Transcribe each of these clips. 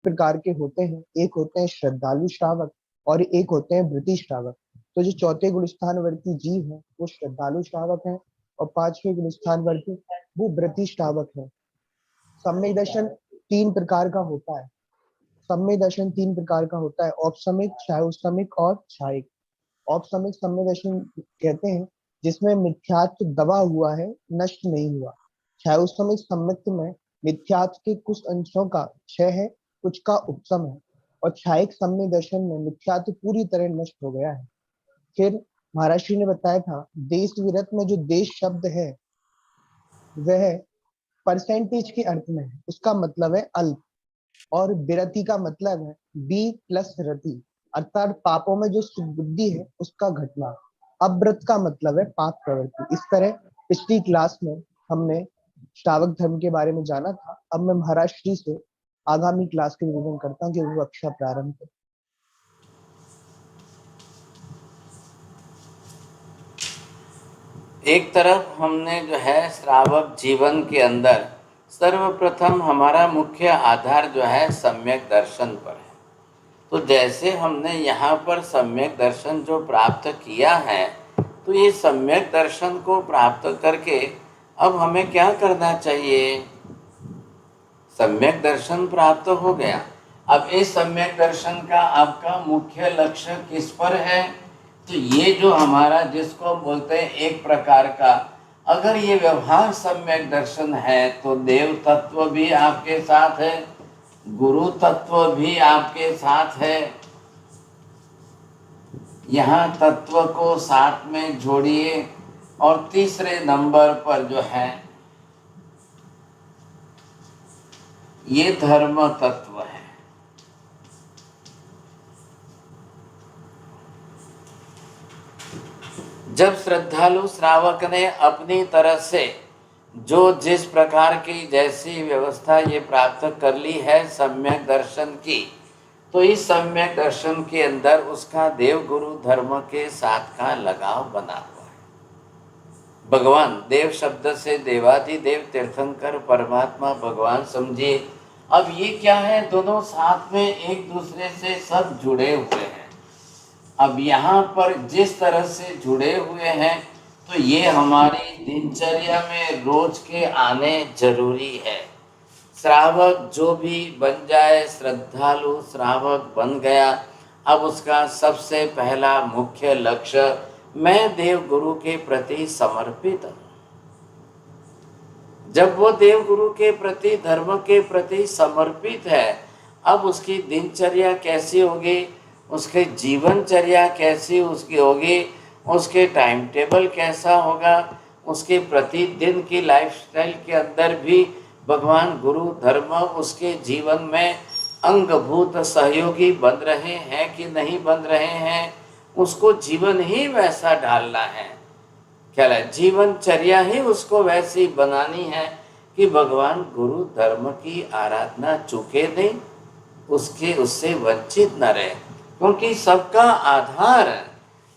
प्रकार के होते हैं, एक होते हैं श्रद्धालु श्रावक और एक होते हैं व्रती श्रावक। तो जो चौथे गुणस्थानवर्ती जीव है वो श्रद्धालु श्रावक है और पांचवें गुणस्थानवर्ती वो व्रती श्रावक है। सम्यक दर्शन तीन प्रकार का होता है। सम्यक दर्शन तीन प्रकार का होता है, औपसमिक, छायोसमिक और छायिक। औपसमिक सम्यक दर्शन कहते हैं जिसमें मिथ्यात्व दबा हुआ है, नष्ट नहीं हुआ। छायोसमिक सम्यक में मिथ्यात्व के कुछ अंशों का क्षय है, कुछ का उपशम है। और छायिक सम्यक दर्शन में मिथ्यात्व पूरी तरह नष्ट हो गया है। फिर महाराज श्री ने बताया था देश विरत में जो देश शब्द है वह परसेंटेज के अर्थ में है, उसका मतलब है अल्प। और विरति का मतलब है बी प्लस रति, अर्थात पापों में जो सुबुद्धि है उसका घटना। अव्रत का मतलब है पाप प्रवृत्ति। इस तरह पिछली क्लास में हमने श्रावक धर्म के बारे में जाना था। अब मैं महाराज श्री से आगामी क्लास के निवेदन करता हूँ कि वो कक्षा प्रारंभ करें। एक तरफ हमने जो है श्रावक जीवन के अंदर सर्वप्रथम हमारा मुख्य आधार जो है सम्यक दर्शन पर है। तो जैसे हमने यहाँ पर सम्यक दर्शन जो प्राप्त किया है, तो ये सम्यक दर्शन को प्राप्त करके अब हमें क्या करना चाहिए? सम्यक दर्शन प्राप्त हो गया, अब इस सम्यक दर्शन का आपका मुख्य लक्ष्य किस पर है? तो ये जो हमारा जिसको बोलते हैं एक प्रकार का, अगर ये व्यवहार सम्यक दर्शन है तो देव तत्व भी आपके साथ है, गुरु तत्व भी आपके साथ है। यहाँ तत्व को साथ में जोड़िए और तीसरे नंबर पर जो है ये धर्म तत्व है। जब श्रद्धालु श्रावक ने अपनी तरह से जो जिस प्रकार की जैसी व्यवस्था ये प्राप्त कर ली है सम्यक दर्शन की, तो इस सम्यक दर्शन के अंदर उसका देव गुरु धर्म के साथ का लगाव बना हुआ है। भगवान देव शब्द से देवाधिदेव तीर्थंकर परमात्मा भगवान समझिए। अब ये क्या है, दोनों साथ में एक दूसरे से सब जुड़े हुए हैं। अब यहाँ पर जिस तरह से जुड़े हुए हैं तो ये हमारी दिनचर्या में रोज के आने जरूरी है। श्रावक जो भी बन जाए, श्रद्धालु श्रावक बन गया, अब उसका सबसे पहला मुख्य लक्ष्य मैं देव गुरु के प्रति समर्पित हूँ। जब वो देव गुरु के प्रति धर्म के प्रति समर्पित है, अब उसकी दिनचर्या कैसी होगी, उसके जीवनचर्या कैसी उसकी होगी, उसके टाइम टेबल कैसा होगा, उसके प्रतिदिन की लाइफस्टाइल के अंदर भी भगवान गुरु धर्म उसके जीवन में अंगभूत सहयोगी बन रहे हैं कि नहीं बन रहे हैं, उसको जीवन ही वैसा डालना है। क्या है, जीवनचर्या ही उसको वैसी बनानी है कि भगवान गुरु धर्म की आराधना चूके नहीं, उससे वंचित न रहे। क्योंकि सबका आधार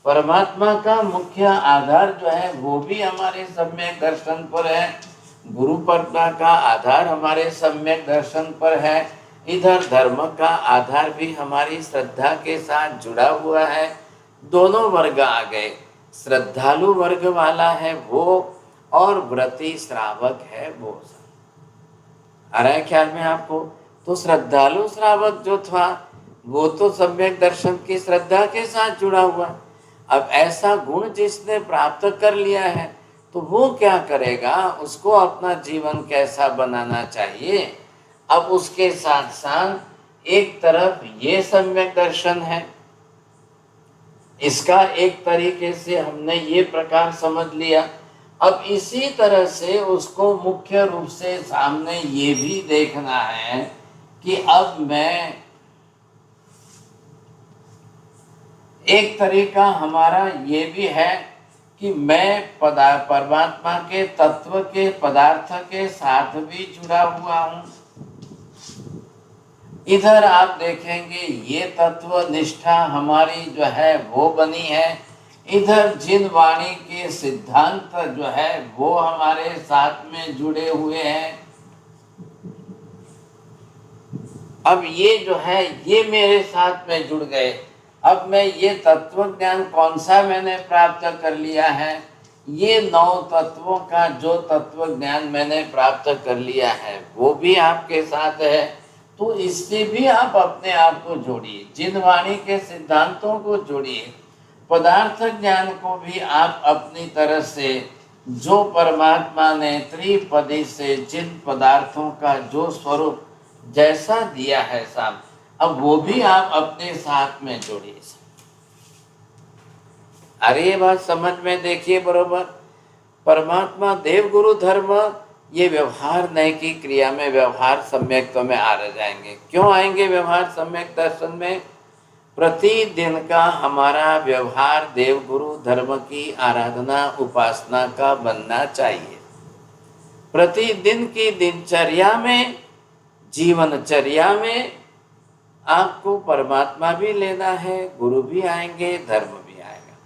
परमात्मा का मुख्य आधार जो है वो भी हमारे सम्यक दर्शन पर है, गुरु परंपरा का आधार हमारे सम्यक दर्शन पर है, इधर धर्म का आधार भी हमारी श्रद्धा के साथ जुड़ा हुआ है। दोनों वर्ग आ गए, श्रद्धालु वर्ग वाला है वो और व्रती श्रावक है वो। आ रहा है ख्याल में आपको? तो श्रद्धालु श्रावक जो था वो तो सम्यक दर्शन की श्रद्धा के साथ जुड़ा हुआ। अब ऐसा गुण जिसने प्राप्त कर लिया है तो वो क्या करेगा, उसको अपना जीवन कैसा बनाना चाहिए। अब उसके साथ साथ एक तरफ ये सम्यक दर्शन है, इसका एक तरीके से हमने ये प्रकार समझ लिया। अब इसी तरह से उसको मुख्य रूप से सामने ये भी देखना है कि अब मैं एक तरीका हमारा ये भी है कि मैं परमात्मा के तत्व के पदार्थ के साथ भी जुड़ा हुआ हूँ। इधर आप देखेंगे ये तत्व निष्ठा हमारी जो है वो बनी है, इधर जिन वाणी के सिद्धांत जो है वो हमारे साथ में जुड़े हुए हैं। अब ये जो है ये मेरे साथ में जुड़ गए। अब मैं ये तत्व ज्ञान कौन सा मैंने प्राप्त कर लिया है, ये 9 तत्वों का जो तत्व ज्ञान मैंने प्राप्त कर लिया है वो भी आपके साथ है। तो इससे भी आप अपने आप को जोड़िए, जिन वाणी के सिद्धांतों को जोड़िए, पदार्थ ज्ञान को भी आप अपनी तरह से, जो परमात्मा ने त्रिपदी से जिन पदार्थों का जो स्वरूप जैसा दिया है साहब, अब वो भी आप अपने साथ में जोड़िए। अरे ये बात समझ में देखिए बरोबर। परमात्मा देव गुरु धर्म ये व्यवहार नहीं की क्रिया में व्यवहार सम्यक्त्व में आ जाएंगे। क्यों आएंगे व्यवहार सम्यक दर्शन में? प्रतिदिन का हमारा व्यवहार देव गुरु धर्म की आराधना उपासना का बनना चाहिए। प्रतिदिन की दिनचर्या में, जीवनचर्या में आपको परमात्मा भी लेना है, गुरु भी आएंगे, धर्म भी आएगा।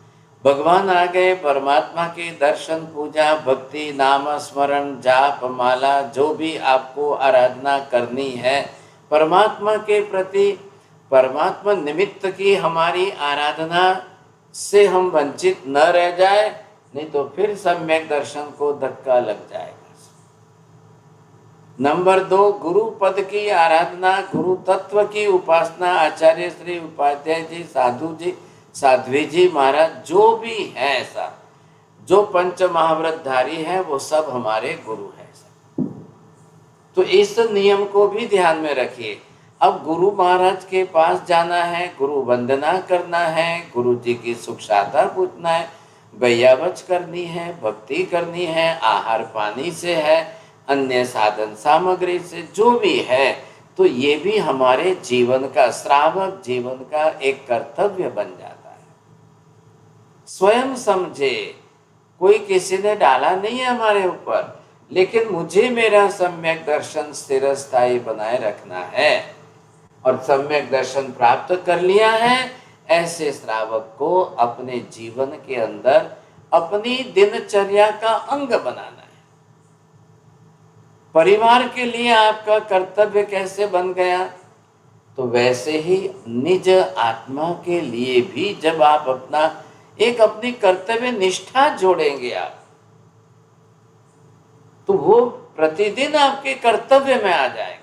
भगवान आ गए, परमात्मा के दर्शन, पूजा, भक्ति, नाम स्मरण, जाप, माला, जो भी आपको आराधना करनी है परमात्मा के प्रति, परमात्मा निमित्त की हमारी आराधना से हम वंचित न रह जाए, नहीं तो फिर सम्यक दर्शन को धक्का लग जाएगा। नंबर 2, गुरु पद की आराधना, गुरु तत्व की उपासना, आचार्य श्री उपाध्याय जी, साधु जी, साध्वी जी महाराज, जो भी है ऐसा, जो पंच महाव्रतधारी है वो सब हमारे गुरु हैं। तो इस नियम को भी ध्यान में रखिए। अब गुरु महाराज के पास जाना है, गुरु वंदना करना है, गुरु जी की सुख शांता पूछना है, गैयावच करनी है, भक्ति करनी है, आहार पानी से है, अन्य साधन सामग्री से, जो भी है, तो ये भी हमारे जीवन का, श्रावक जीवन का एक कर्तव्य बन जाता है। स्वयं समझे, कोई किसी ने डाला नहीं है हमारे ऊपर, लेकिन मुझे मेरा सम्यक दर्शन स्थिर स्थायी बनाए रखना है और सम्यक दर्शन प्राप्त कर लिया है, ऐसे श्रावक को अपने जीवन के अंदर अपनी दिनचर्या का अंग बनाना है। परिवार के लिए आपका कर्तव्य कैसे बन गया, तो वैसे ही निज आत्मा के लिए भी जब आप अपनी कर्तव्य निष्ठा जोड़ेंगे आप, तो वो प्रतिदिन आपके कर्तव्य में आ जाएगा।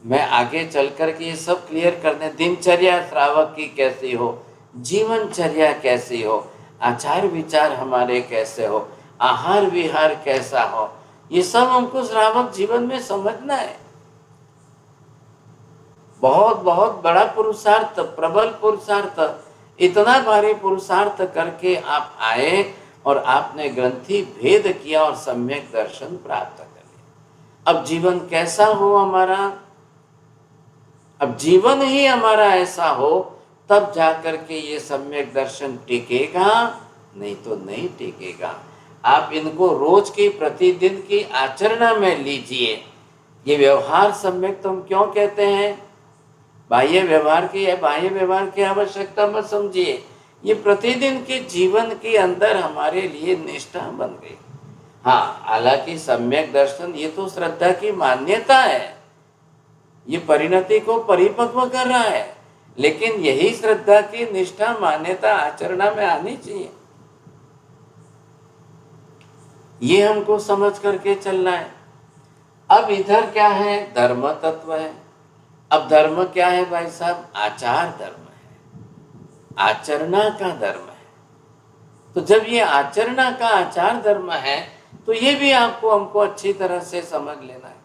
मैं आगे चलकर के ये सब क्लियर करने, दिनचर्या श्रावक की कैसी हो, जीवनचर्या कैसी हो, आचार विचार हमारे कैसे हो, आहार विहार कैसा हो, ये सब हमको श्रावक जीवन में समझना है। बहुत बहुत बड़ा पुरुषार्थ, प्रबल पुरुषार्थ, इतना भारी पुरुषार्थ करके आप आए और आपने ग्रंथि भेद किया और सम्यक दर्शन प्राप्त कर लिया। अब जीवन कैसा हो हमारा, अब जीवन ही हमारा ऐसा हो, तब जाकर के ये सम्यक दर्शन टिकेगा, नहीं तो नहीं टिकेगा। आप इनको रोज की प्रतिदिन की आचरण में लीजिए। ये व्यवहार सम्यक तो हम क्यों कहते हैं, बाह्य व्यवहार की आवश्यकता मत समझिए, ये प्रतिदिन के जीवन के अंदर हमारे लिए निष्ठा बन गई। हाँ, हालांकि सम्यक दर्शन ये तो श्रद्धा की मान्यता है, ये परिणति को परिपक्व कर रहा है, लेकिन यही श्रद्धा की निष्ठा मान्यता आचरण में आनी चाहिए। ये हमको समझ करके चलना है। अब इधर क्या है, धर्म तत्व है। अब धर्म क्या है भाई साहब, आचार धर्म है, आचरणा का धर्म है। तो जब ये आचरणा का आचार धर्म है, तो ये भी हमको अच्छी तरह से समझ लेना है।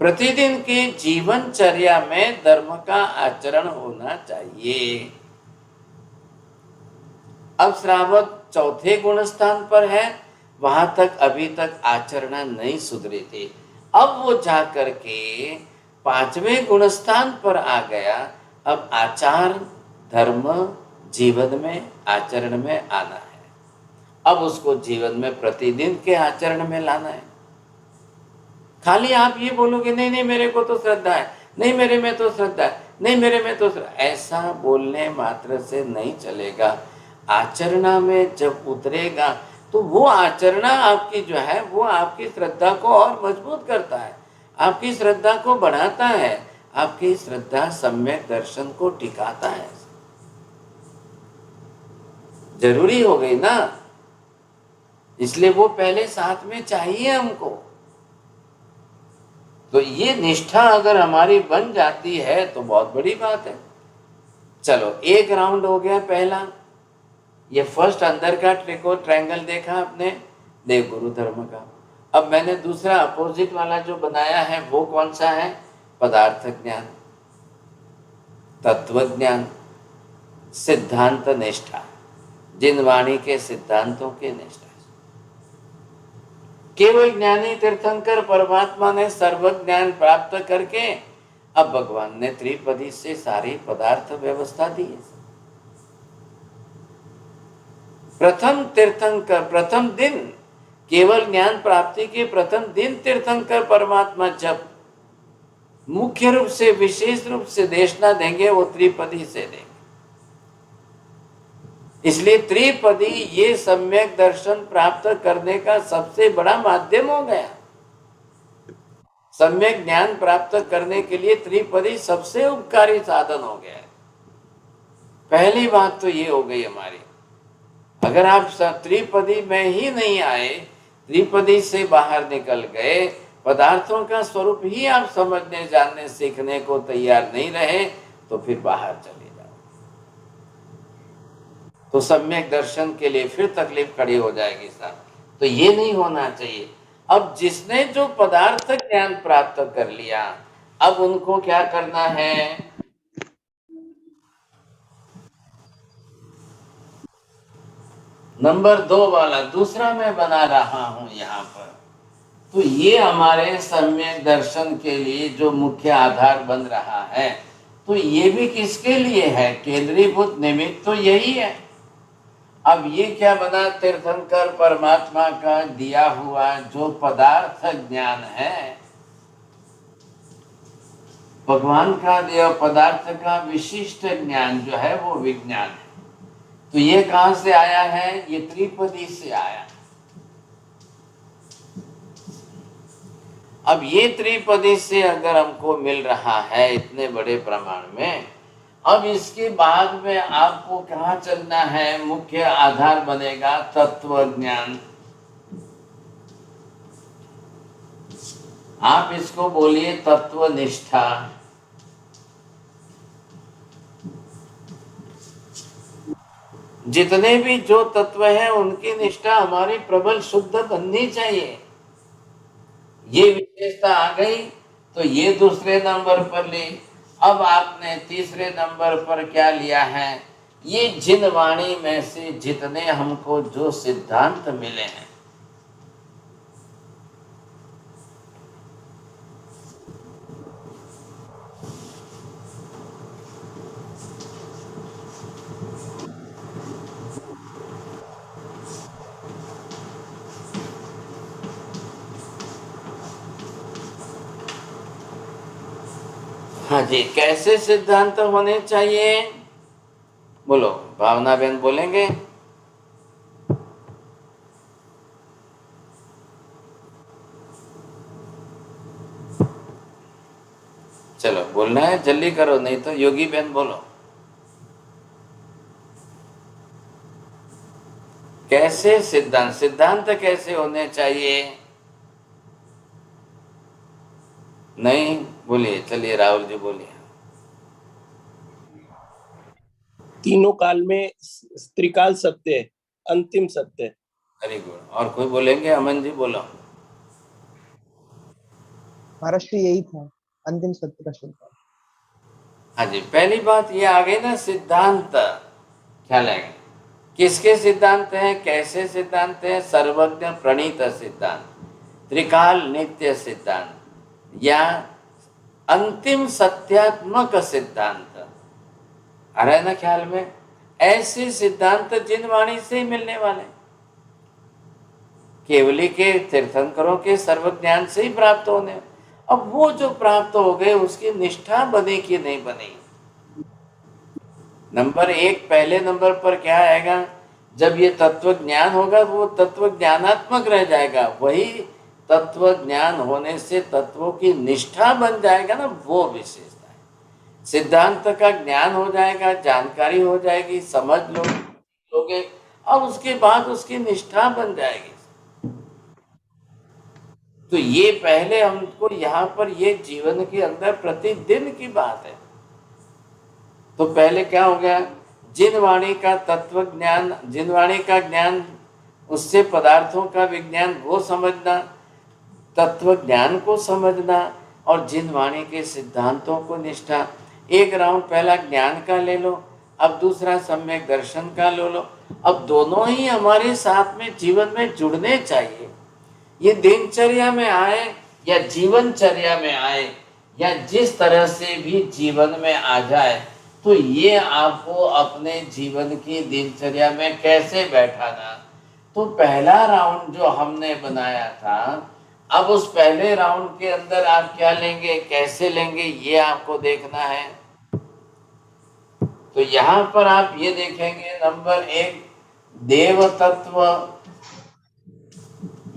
प्रतिदिन के जीवनचर्या में धर्म का आचरण होना चाहिए। अब श्रावक चौथे गुण स्थान पर है, वहां तक अभी तक आचरण नहीं सुधरी थी। अब वो जाकर के 5वें गुण स्थान पर आ गया। अब आचार धर्म जीवन में आचरण में आना है। अब उसको जीवन में प्रतिदिन के आचरण में लाना है। खाली आप ये बोलोगे नहीं नहीं मेरे को तो श्रद्धा है, नहीं मेरे में तो श्रद्धा है, नहीं मेरे में तो श्रद्धा, ऐसा बोलने मात्र से नहीं चलेगा। आचरणा में जब उतरेगा तो वो आचरणा आपकी जो है वो आपकी श्रद्धा को और मजबूत करता है। आपकी श्रद्धा को बढ़ाता है, आपकी श्रद्धा सम्यक दर्शन को टिकाता है। जरूरी हो गई ना, इसलिए वो पहले साथ में चाहिए हमको। तो ये निष्ठा अगर हमारी बन जाती है तो बहुत बड़ी बात है। चलो, एक राउंड हो गया पहला, ये फर्स्ट अंदर का ट्रायंगल देखा आपने, देव गुरु धर्म का। अब मैंने दूसरा अपोजिट वाला जो बनाया है वो कौन सा है? पदार्थ ज्ञान, तत्व ज्ञान, सिद्धांत निष्ठा, जिन वाणी के सिद्धांतों की निष्ठा। केवल ज्ञानी तीर्थंकर परमात्मा ने सर्व ज्ञान प्राप्त करके अब भगवान ने त्रिपदी से सारी पदार्थ व्यवस्था दी है। प्रथम तीर्थंकर, प्रथम दिन, केवल ज्ञान प्राप्ति के प्रथम दिन तीर्थंकर परमात्मा जब मुख्य रूप से, विशेष रूप से देशना देंगे वो त्रिपदी से देंगे। इसलिए त्रिपदी ये सम्यक दर्शन प्राप्त करने का सबसे बड़ा माध्यम हो गया। सम्यक ज्ञान प्राप्त करने के लिए त्रिपदी सबसे उपकारी साधन हो गया है। पहली बात तो ये हो गई हमारी। अगर आप त्रिपदी में ही नहीं आए, त्रिपदी से बाहर निकल गए, पदार्थों का स्वरूप ही आप समझने, जानने, सीखने को तैयार नहीं रहे, तो फिर बाहर चले जाओ, तो सम्यक दर्शन के लिए फिर तकलीफ खड़ी हो जाएगी साहब। तो ये नहीं होना चाहिए। अब जिसने जो पदार्थ ज्ञान प्राप्त कर लिया, अब उनको क्या करना है? नंबर 2 वाला दूसरा मैं बना रहा हूं यहाँ पर। तो ये हमारे सम्यक दर्शन के लिए जो मुख्य आधार बन रहा है, तो ये भी किसके लिए है? केंद्रीभूत निमित्त तो यही है। अब ये क्या बना? तीर्थंकर परमात्मा का दिया हुआ जो पदार्थ ज्ञान है, भगवान का दिया पदार्थ का विशिष्ट ज्ञान जो है वो विज्ञान है। तो ये कहां से आया है? ये त्रिपदी से आया। अब ये त्रिपदी से अगर हमको मिल रहा है इतने बड़े प्रमाण में, अब इसके बाद में आपको कहाँ चलना है? मुख्य आधार बनेगा तत्व ज्ञान। आप इसको बोलिए तत्व निष्ठा। जितने भी जो तत्व है उनकी निष्ठा हमारी प्रबल शुद्ध बननी चाहिए। ये विशेषता आ गई तो ये दूसरे नंबर पर ली। अब आपने तीसरे नंबर पर क्या लिया है? ये जिन वाणी में से जितने हमको जो सिद्धांत मिले हैं, हाँ जी, कैसे सिद्धांत होने चाहिए? बोलो, भावना बहन बोलेंगे। चलो बोलना है, जल्दी करो, नहीं तो योगी बहन बोलो। कैसे सिद्धांत, सिद्धांत कैसे होने चाहिए? नहीं बोलिए, चलिए राहुल जी बोलिए। तीनों काल में त्रिकाल सत्य है, अंतिम सत्य है। Very good. और कोई बोलेंगे? अमन जी बोलो। महाराष्ट्र यही था, अंतिम सत्य का सिद्धांत। हाँ जी, पहली बात ये आ गई ना, सिद्धांत ख्याल आएगा। किसके सिद्धांत हैं? कैसे सिद्धांत हैं? सर्वज्ञ प्रणीत सिद्धांत, त्रिकाल नित्य सिद्धांत, या अंतिम सत्यात्मक सिद्धांत। आ रहा है ना ख्याल में? ऐसे सिद्धांत जिन वाणी से मिलने वाले, केवली के तीर्थंकरों के सर्व ज्ञान से ही प्राप्त होने। अब वो जो प्राप्त हो गए उसकी निष्ठा बने कि नहीं बनी? नंबर 1, पहले नंबर पर क्या आएगा? जब ये तत्व ज्ञान होगा वो तत्व ज्ञानात्मक रह जाएगा, वही तत्व ज्ञान होने से तत्वों की निष्ठा बन जाएगा ना, वो विशेषता है। सिद्धांत का ज्ञान हो जाएगा, जानकारी हो जाएगी, समझ लोगे, अब उसके बाद उसकी निष्ठा बन जाएगी। तो ये पहले हमको यहाँ पर ये जीवन के अंदर प्रतिदिन की बात है। तो पहले क्या हो गया, जिन वाणी का तत्व ज्ञान, जिन वाणी का ज्ञान, उससे पदार्थों का विज्ञान वो समझना, तत्व ज्ञान को समझना, और जिन वाणी के सिद्धांतों को निष्ठा। एक राउंड पहला ज्ञान का ले लो, अब दूसरा सम्यक दर्शन का ले लो। अब दोनों ही हमारे साथ में जीवन में जुड़ने चाहिए। ये दिनचर्या में आए या जीवनचर्या में आए या जिस तरह से भी जीवन में आ जाए, तो ये आपको अपने जीवन की दिनचर्या में कैसे बैठाना। तो पहला राउंड जो हमने बनाया था, अब उस पहले राउंड के अंदर आप क्या लेंगे, कैसे लेंगे, ये आपको देखना है। तो यहाँ पर आप ये देखेंगे, नंबर 1 देव तत्व,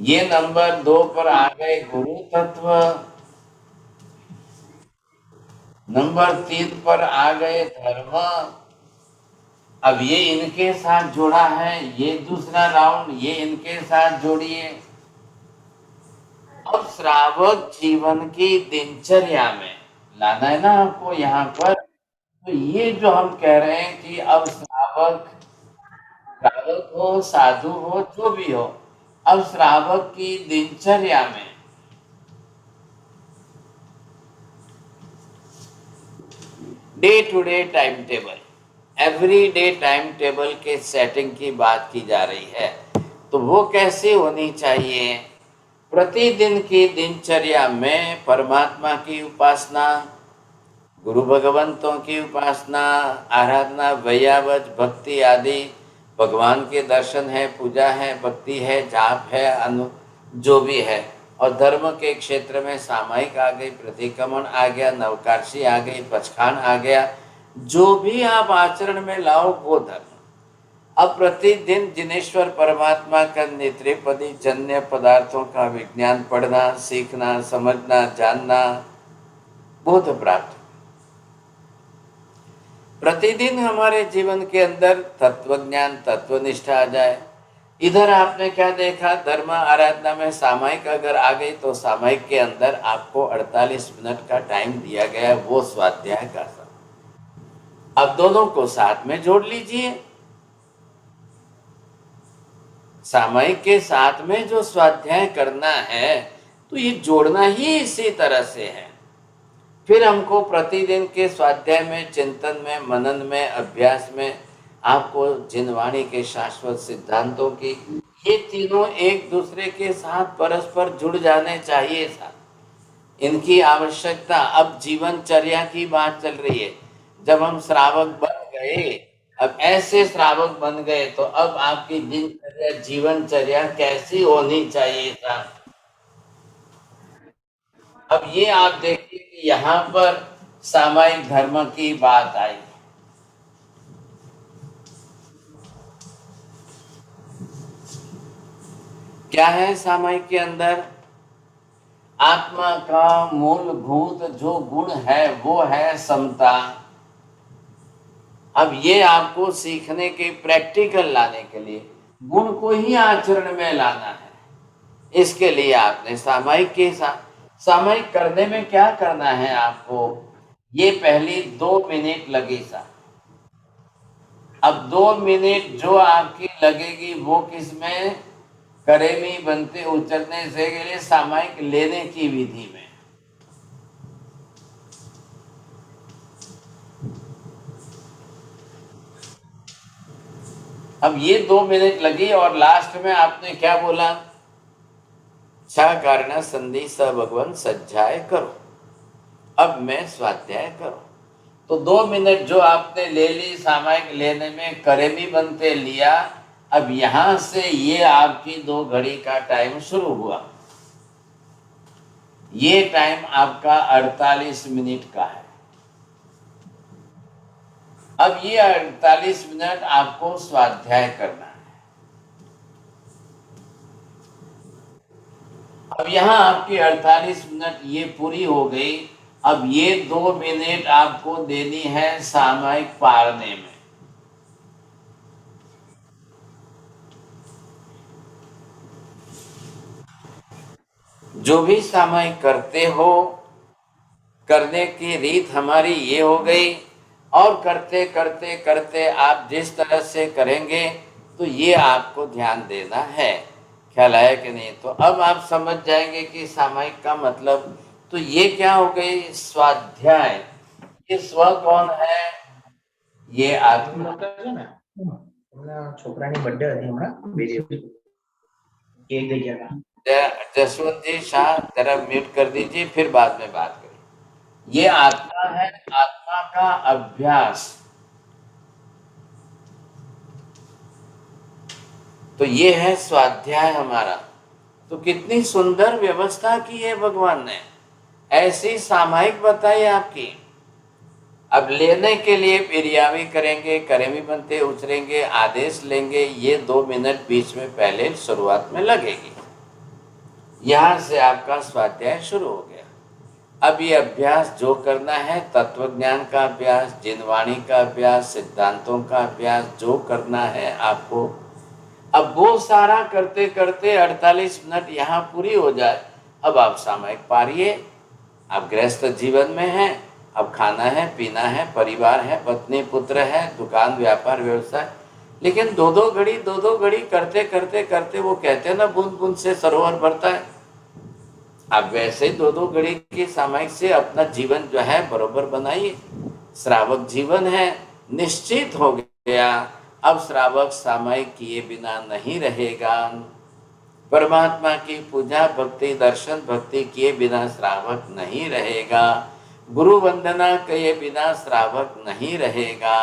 ये नंबर 2 पर आ गए गुरु तत्व, नंबर 3 पर आ गए धर्म। अब ये इनके साथ जुड़ा है, ये दूसरा राउंड, ये इनके साथ जोड़िए। अब श्रावक जीवन की दिनचर्या में लाना है ना आपको यहाँ पर। तो ये जो हम कह रहे हैं कि अब श्रावक हो, साधु हो, जो भी हो, अब श्रावक की दिनचर्या में day to day time table, every day time table के सेटिंग की बात की जा रही है। तो वो कैसे होनी चाहिए, प्रतिदिन की दिनचर्या में परमात्मा की उपासना, गुरु भगवंतों की उपासना, आराधना, वैयावज, भक्ति आदि, भगवान के दर्शन है, पूजा है, भक्ति है, जाप है, जो भी है। और धर्म के क्षेत्र में सामायिक आ गई, प्रतिक्रमण आ गया, नवकार्षी आ गई, पचखान आ गया, जो भी आप आचरण में लाओ वो धर्म। अब प्रतिदिन जिनेश्वर परमात्मा का नेत्रिपदी जन्य पदार्थों का विज्ञान पढ़ना, सीखना, समझना, जानना, बोध प्राप्त। प्रतिदिन हमारे जीवन के अंदर तत्व ज्ञान, तत्वनिष्ठा आ जाए। इधर आपने क्या देखा, धर्म आराधना में सामायिक अगर आ गई तो सामायिक के अंदर आपको 48 मिनट का टाइम दिया गया है, वो स्वाध्याय का समय। अब दोनों को साथ में जोड़ लीजिए। सामायिक के साथ में जो स्वाध्याय करना है, तो ये जोड़ना ही इसी तरह से है। फिर हमको प्रतिदिन के स्वाध्याय में, चिंतन में, मनन में, अभ्यास में आपको जिनवाणी के शाश्वत सिद्धांतों की, ये तीनों एक दूसरे के साथ परस्पर जुड़ जाने चाहिए। साथ इनकी आवश्यकता। अब जीवनचर्या की बात चल रही है। जब हम श्रावक बन गए, अब ऐसे श्रावक बन गए, तो अब आपकी दिनचर्या, जीवनचर्या कैसी होनी चाहिए साहब। अब ये आप देखिए कि यहाँ पर सामायिक धर्म की बात आई। क्या है सामायिक के अंदर, आत्मा का मूलभूत जो गुण है वो है समता। अब ये आपको सीखने के, प्रैक्टिकल लाने के लिए गुण को ही आचरण में लाना है। इसके लिए आपने सामायिक के साथ, सामायिक करने में क्या करना है आपको, ये पहली 2 मिनट लगी सा। अब 2 मिनट जो आपकी लगेगी वो किसमें, करेमी बनते उचरने से के लिए सामायिक लेने की विधि में। अब ये 2 मिनट लगी और लास्ट में आपने क्या बोला, छा कारण संधि स भगवन सज्जाए करो। अब मैं स्वाध्याय करो। तो 2 मिनट जो आपने ले ली सामायिक लेने में, करेमी बनते लिया। अब यहां से ये आपकी 2 घड़ी का टाइम शुरू हुआ। ये टाइम आपका 48 मिनट का है। अब ये 48 मिनट आपको स्वाध्याय करना है। अब यहाँ आपकी 48 मिनट ये पूरी हो गई। अब ये 2 मिनट आपको देनी है सामयिक पारने में। जो भी सामयिक करते हो, करने की रीत हमारी ये हो गई, और करते करते करते आप जिस तरह से करेंगे तो ये आपको ध्यान देना है। ख्याल आया कि नहीं? तो अब आप समझ जाएंगे कि सामयिक का मतलब। तो ये क्या हो गई? स्वाध्याय। ये स्व कौन है? ये आत्मा। छोकरानी बर्थडे હતી હમણાં 2 દિવસ કેક લઈ ગયા હતા जसवंत जी शाह जरा म्यूट कर दीजिए, फिर बाद में बात करें। ये आत्मा है, आत्मा का अभ्यास। तो ये है स्वाध्याय हमारा। तो कितनी सुंदर व्यवस्था की है भगवान ने, ऐसी सामयिक बताई आपकी। अब लेने के लिए पिरियावी करेंगे, करेमी बनते उचरेंगे, आदेश लेंगे, ये 2 मिनट बीच में पहले शुरुआत में लगेगी। यहां से आपका स्वाध्याय शुरू हो गया। अब ये अभ्यास जो करना है, तत्व ज्ञान का अभ्यास, जिनवाणी का अभ्यास, सिद्धांतों का अभ्यास, जो करना है आपको, अब वो सारा करते करते 48 मिनट यहाँ पूरी हो जाए। अब आप सामयिक पारिए। आप गृहस्थ जीवन में हैं, अब खाना है, पीना है, परिवार है, पत्नी पुत्र है, दुकान व्यापार व्यवसाय, लेकिन 2-2 घड़ी करते करते करते, वो कहते हैं ना, बूंद बूंद से सरोवर भरता है। आप वैसे ही 2-2 घड़ी की सामयिक से अपना जीवन जो है बरोबर बनाइए। श्रावक जीवन है, निश्चित हो गया। अब श्रावक सामयिक किए बिना नहीं रहेगा। परमात्मा की पूजा भक्ति दर्शन भक्ति किए बिना श्रावक नहीं रहेगा। गुरु वंदना किए बिना श्रावक नहीं रहेगा।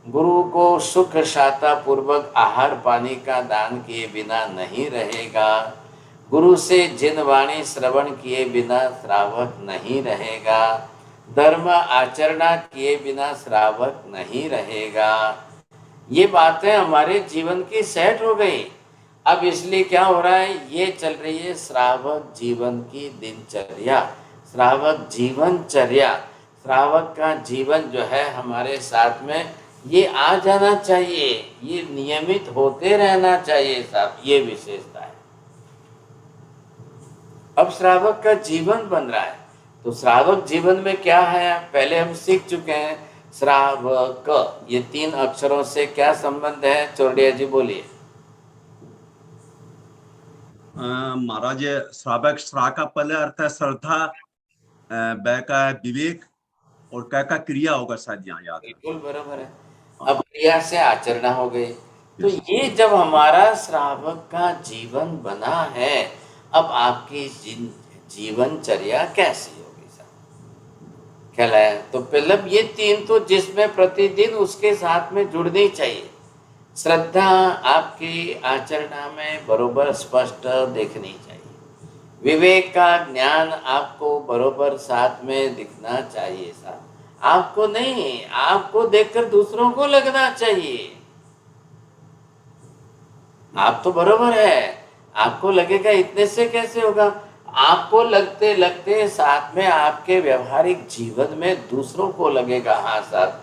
गुरु को सुख शाता पूर्वक आहार पानी का दान किए बिना नहीं रहेगा। गुरु से जिन वाणी श्रवण किए बिना श्रावक नहीं रहेगा। धर्म आचरणा किए बिना श्रावक नहीं रहेगा। ये बातें हमारे जीवन की सेट हो गई। अब इसलिए क्या हो रहा है, ये चल रही है श्रावक जीवन की दिनचर्या, श्रावक जीवनचर्या। श्रावक का जीवन जो है हमारे साथ में ये आ जाना चाहिए, ये नियमित होते रहना चाहिए साहब, ये विशेषता है। अब श्रावक का जीवन बन रहा है। तो श्रावक जीवन में क्या है, पहले हम सीख चुके हैं। श्रावक, ये 3 अक्षरों से क्या संबंध है? चोरडिया जी बोलिए। महाराज, श्रावक, श्रा का पहले अर्थ है श्रद्धा, ब का है विवेक, और क का क्रिया होगा शायद, यहाँ याद है। बिल्कुल बराबर है। अब क्रिया से आचरणा हो गई। तो ये जब हमारा श्रावक का जीवन बना है, अब आपकी जीवनचर्या कैसी होगी साहब? ख्याल है? तो मतलब ये 3 तो जिसमें प्रतिदिन उसके साथ में जुड़नी चाहिए। श्रद्धा आपकी आचरणा में बरोबर स्पष्ट देखनी चाहिए। विवेक का ज्ञान आपको बरोबर साथ में दिखना चाहिए साहब। आपको नहीं, आपको देखकर दूसरों को लगना चाहिए। आप तो बरोबर है, आपको लगेगा इतने से कैसे होगा। आपको लगते लगते साथ में आपके व्यवहारिक जीवन में दूसरों को लगेगा, हाँ साहब,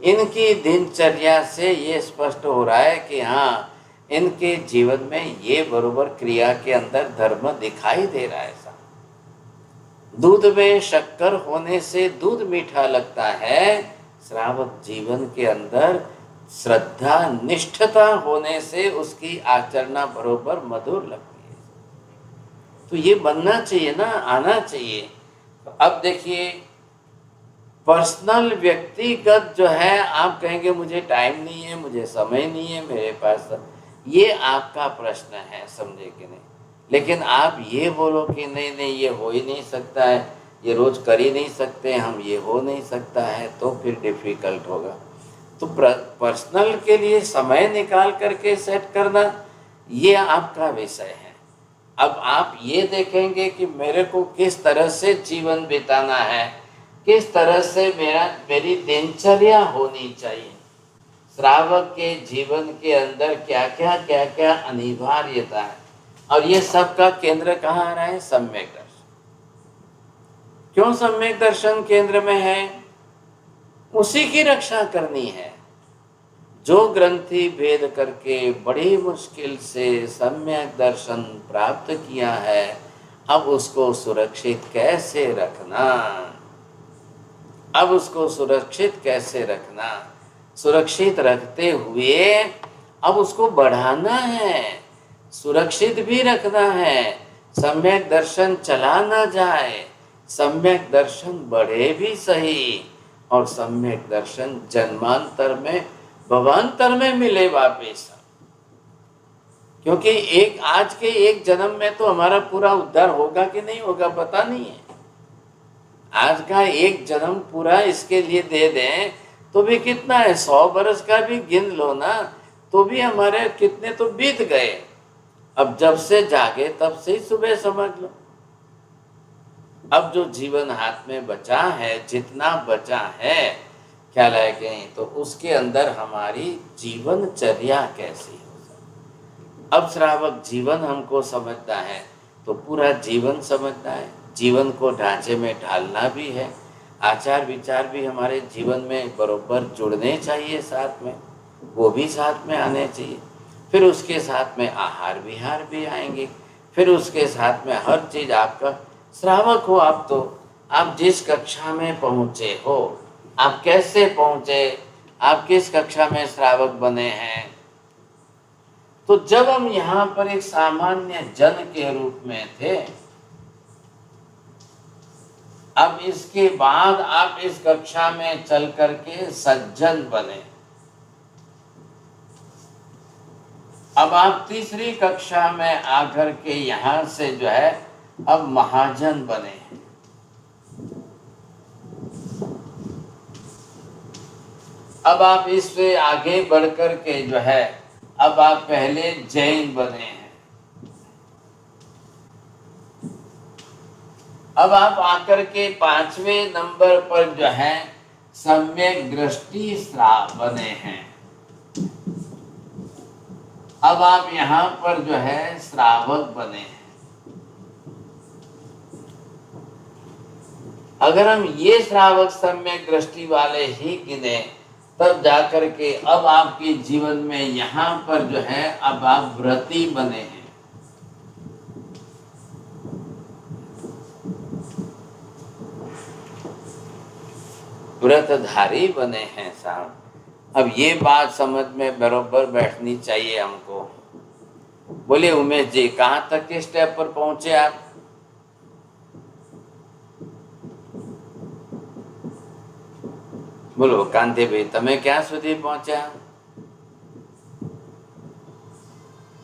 इनकी दिनचर्या से ये स्पष्ट हो रहा है कि हाँ, इनके जीवन में ये बरोबर क्रिया के अंदर धर्म दिखाई दे रहा है साहब। दूध में शक्कर होने से दूध मीठा लगता है, श्रावक जीवन के अंदर श्रद्धा निष्ठता होने से उसकी आचरणा बरोबर मधुर लगती है। तो ये बनना चाहिए ना, आना चाहिए। तो अब देखिए, पर्सनल व्यक्तिगत जो है, आप कहेंगे मुझे टाइम नहीं है, मुझे समय नहीं है मेरे पास, ये आपका प्रश्न है, समझे कि नहीं। लेकिन आप ये बोलो कि नहीं नहीं, ये हो ही नहीं सकता है, ये रोज कर ही नहीं सकते हम, ये हो नहीं सकता है, तो फिर डिफिकल्ट होगा। तो पर्सनल के लिए समय निकाल करके सेट करना, ये आपका विषय है। अब आप ये देखेंगे कि मेरे को किस तरह से जीवन बिताना है, किस तरह से मेरी दिनचर्या होनी चाहिए। श्रावक के जीवन के अंदर क्या क्या अनिवार्यता है। और ये सबका केंद्र कहाँ आ रहा है? सम्यक दर्शन। क्यों सम्यक दर्शन केंद्र में है? उसी की रक्षा करनी है। जो ग्रंथि भेद करके बड़ी मुश्किल से सम्यक दर्शन प्राप्त किया है, अब उसको सुरक्षित कैसे रखना? अब उसको सुरक्षित कैसे रखना? सुरक्षित रखते हुए अब उसको बढ़ाना है, सुरक्षित भी रखना है, सम्यक दर्शन चला ना जाए, सम्यक दर्शन बढ़े भी सही, और सम्यक दर्शन जन्मांतर में भवांतर में मिले वापिस। क्योंकि एक आज के एक जन्म में तो हमारा पूरा उद्धार होगा कि नहीं होगा पता नहीं है। आज का एक जन्म पूरा इसके लिए दे दें तो भी कितना है, 100 बरस का भी गिन लो ना, तो भी हमारे कितने तो बीत गए। अब जब से जागे तब से ही सुबह समझ लो। अब जो जीवन हाथ में बचा है, जितना बचा है क्या लायक, तो उसके अंदर हमारी जीवनचर्या कैसी हो सकती। अब श्रावक जीवन हमको समझता है तो पूरा जीवन समझता है, जीवन को ढांचे में ढालना भी है, आचार विचार भी हमारे जीवन में बरोबर जुड़ने चाहिए, साथ में वो भी साथ में आने चाहिए। फिर उसके साथ में आहार विहार भी आएंगे, फिर उसके साथ में हर चीज़। आपका श्रावक हो आप, तो आप जिस कक्षा में पहुँचे हो, आप कैसे पहुँचे, आप किस कक्षा में श्रावक बने हैं। तो जब हम यहाँ पर एक सामान्य जन के रूप में थे, अब इसके बाद आप इस कक्षा में चल करके सज्जन बने। अब आप तीसरी कक्षा में आकर के यहाँ से जो है अब महाजन बने। अब आप इससे आगे बढ़कर के जो है अब आप पहले जैन बने हैं। अब आप आकर के 5वें नंबर पर जो है सम्यक दृष्टि श्रावक बने हैं। अब आप यहाँ पर जो है श्रावक बने हैं। अगर हम ये श्रावक सम्यक दृष्टि वाले ही गिने, तब जाकर के अब आपके जीवन में यहाँ पर जो है अब आप व्रती बने हैं। व्रतधारी बने हैं साहब। अब ये बात समझ में बरोबर बैठनी चाहिए हमको। बोले उमेश जी, कहाँ तक के स्टेप पर पहुंचे आप? बोलो कांति भाई, तमे क्या सुधी पहुंचा?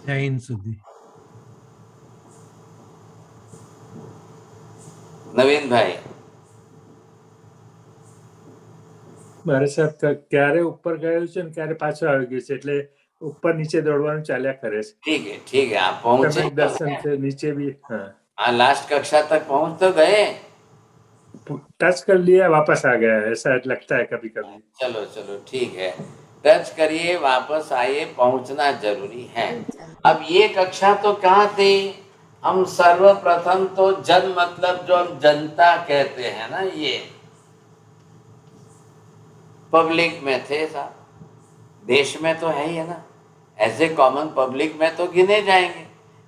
जैन सुधी। नवीन भाई, મારે સાહેબ ક્યારે ઉપર ગયું છે ને ક્યારે પાછો આવી ગયું છે, એટલે ઉપર નીચે દોડવાનું ચાલ્યા કરે છે। ठीक है आप पहुंचे सम्यक दर्शन से नीचे भी हाँ, लास्ट कक्षा तक पहुंच तो गए। टच कर लिया, वापस आ गया, ऐसा लगता है कभी कभी। चलो चलो ठीक है, टच करिए, वापस आइए, पहुंचना जरूरी है। अब ये कक्षा तो कहाँ थी? हम सर्वप्रथम तो जन मतलब जो हम जनता कहते हैं ना, ये पब्लिक में थे साहब। देश में तो है ही है ना, ऐसे कॉमन पब्लिक में तो गिने जाएंगे।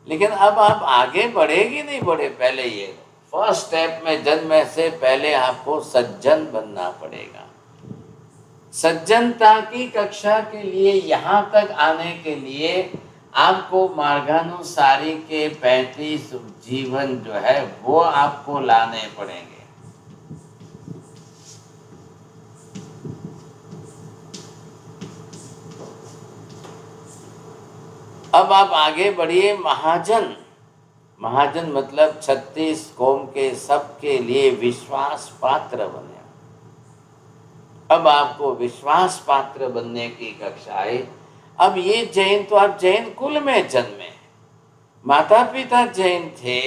लेकिन अब आप आगे बढ़ेगी नहीं बढ़े, पहले ये फर्स्ट स्टेप में जन्म से पहले आपको सज्जन बनना पड़ेगा। सज्जनता की कक्षा के लिए यहाँ तक आने के लिए आपको मार्गानुसारी के 35 जीवन जो है वो आपको लाने पड़ेंगे। अब आप आगे बढ़िए महाजन। महाजन मतलब 36 कौम के सबके लिए विश्वास पात्र बने। अब आपको विश्वास पात्र बनने की कक्षा है। अब ये जैन तो आप जैन कुल में जन्मे, माता पिता जैन थे,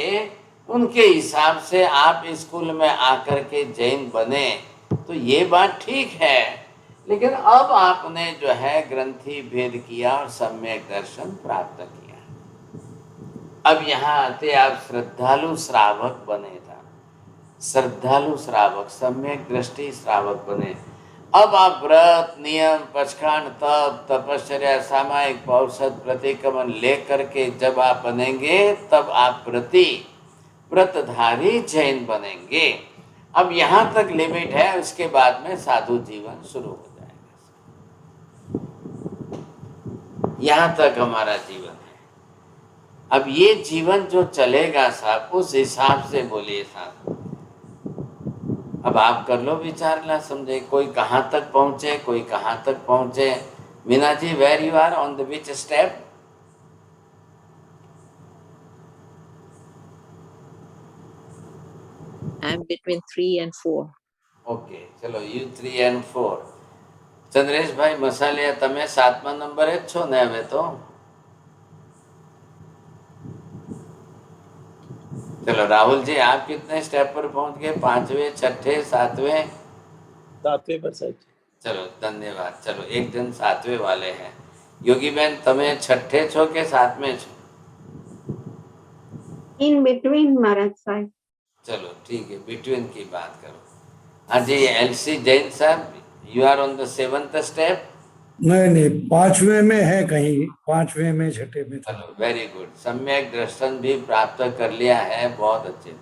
उनके हिसाब से आप इस कुल में आकर के जैन बने, तो ये बात ठीक है। लेकिन अब आपने जो है ग्रंथि भेद किया और सम्यक दर्शन प्राप्त किया। अब यहाँ आते आप श्रद्धालु श्रावक बने था, श्रद्धालु श्रावक, सम्यक दृष्टि श्रावक बने। अब आप व्रत, नियम, पचखांड, तप, तपश्चर्या, सामायिक, पौषध, प्रतिक्रमण ले करके जब आप बनेंगे तब आप व्रतधारी जैन बनेंगे। अब यहाँ तक लिमिट है, उसके बाद में साधु जीवन शुरू हो जाएगा। यहाँ तक हमारा जीवन है। अब ये जीवन जो चलेगा साहब, उस हिसाब से बोलिए साहब। अब आप कर लो विचार, ना समझे कोई कहाँ तक पहुंचे, कोई कहाँ तक पहुंचे। Meena ji, where you are, on the which step? I'm between 3 and 4. Okay, चलो यू 3 and 4। चंद्रेश भाई मसालिया, તમે 7મા નંબરે જ છો ને હવે તો? चलो राहुल जी, आप कितने स्टेप पर पहुंच गए? 5वें, 6ठे, 7वें? 7वें पर साहब जी। चलो धन्यवाद। चलो एक जन 7वें वाले हैं। योगी बहन, તમે 6ठे છો કે 7में છો? In between, महाराज साहब। चलो ठीक है, बिटवीन की बात करो। हाँ जी, एलसी जैन साहब, you are on the 7th step? नहीं, 5वें में है कहीं, 5वें में, 6ठे में था। चलो वेरी गुड, सम्यक दर्शन भी प्राप्त कर लिया है, बहुत अच्छे।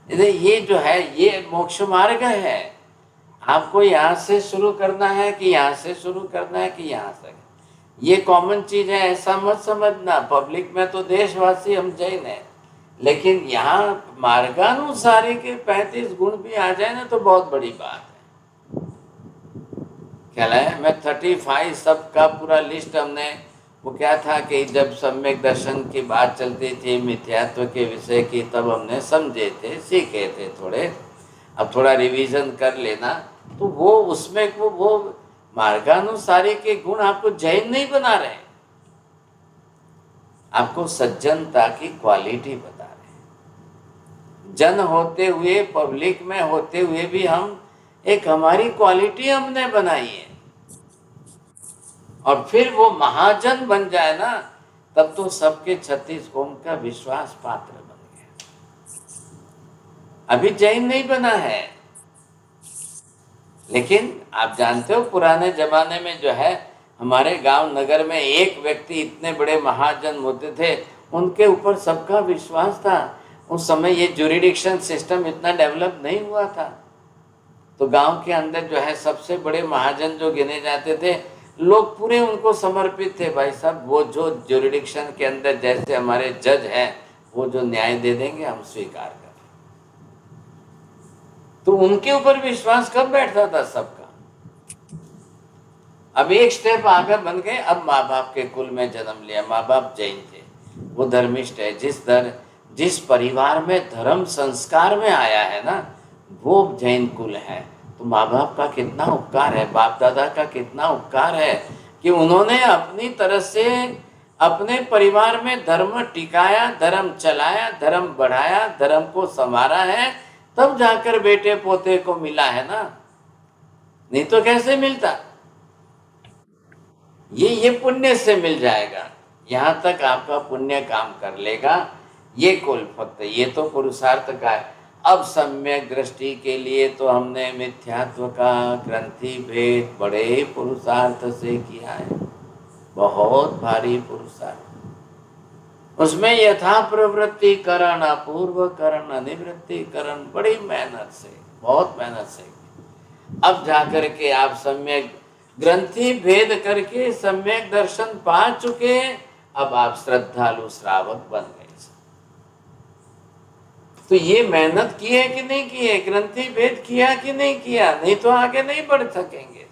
इधर ये जो है ये मोक्ष मार्ग है। आपको यहाँ से शुरू करना है कि यहाँ से शुरू करना है कि यहाँ से, ये कॉमन चीज है, ऐसा मत समझना। पब्लिक में तो देशवासी हम जैन हैं, लेकिन यहाँ मार्गानुसारी के 35 गुण भी आ जाए ना तो बहुत बड़ी बात है। ख्याल है? मैं 35 सबका पूरा लिस्ट, हमने वो क्या था कि जब सम्यक दर्शन की बात चलती थी, मिथ्यात्व के विषय की, तब हमने समझे थे, सीखे थे थोड़े। अब थोड़ा रिवीजन कर लेना, तो वो उसमें वो मार्गानुसारी के गुण आपको जैन नहीं बना रहे, आपको सज्जनता की क्वालिटी बता रहे। जन होते हुए, पब्लिक में होते हुए भी हम एक हमारी क्वालिटी हमने बनाई है, और फिर वो महाजन बन जाए ना, तब तो सबके 36 कोण का विश्वास पात्र बन गया। अभी जैन नहीं बना है, लेकिन आप जानते हो पुराने जमाने में जो है, हमारे गांव नगर में एक व्यक्ति इतने बड़े महाजन होते थे, उनके ऊपर सबका विश्वास था। उस समय ये ज्यूरिडिक्शन सिस्टम इतना डेवलप नहीं हुआ था, तो गांव के अंदर जो है सबसे बड़े महाजन जो गिने जाते थे, लोग पूरे उनको समर्पित थे। भाई साहब, वो जो ज्यूरिडिक्शन के अंदर जैसे हमारे जज हैं, वो जो न्याय दे देंगे हम स्वीकार करें। तो उनके ऊपर विश्वास कब बैठता था सबका। अब एक स्टेप आगे बन गए, अब माँ बाप के कुल में जन्म लिया, माँ बाप जैन थे, वो धर्मिष्ठ है। जिस परिवार में धर्म संस्कार में आया है ना, वो जैन कुल है। तो माँ बाप का कितना उपकार है, बाप दादा का कितना उपकार है कि उन्होंने अपनी तरह से अपने परिवार में धर्म टिकाया, धर्म चलाया, धर्म बढ़ाया, धर्म को संवारा है, तब जाकर बेटे पोते को मिला है ना, नहीं तो कैसे मिलता। ये पुण्य से मिल जाएगा, यहाँ तक आपका पुण्य काम कर लेगा। ये कुल फक्त ये तो पुरुषार्थ का है। अब सम्यक दृष्टि के लिए तो हमने मिथ्यात्व का ग्रंथि भेद बड़े पुरुषार्थ से किया है, बहुत भारी पुरुषार्थ। उसमें यथा प्रवृत्ति करण, अपूर्व करण, अनिवृत्ति करण, बड़ी मेहनत से, बहुत मेहनत से। अब जाकर के आप सम्यक ग्रंथि भेद करके सम्यक दर्शन पा चुके, अब आप श्रद्धालु श्रावक बन गए। तो ये मेहनत की है कि नहीं की है, ग्रंथि भेद किया कि नहीं किया, नहीं तो आगे नहीं बढ़ सकेंगे।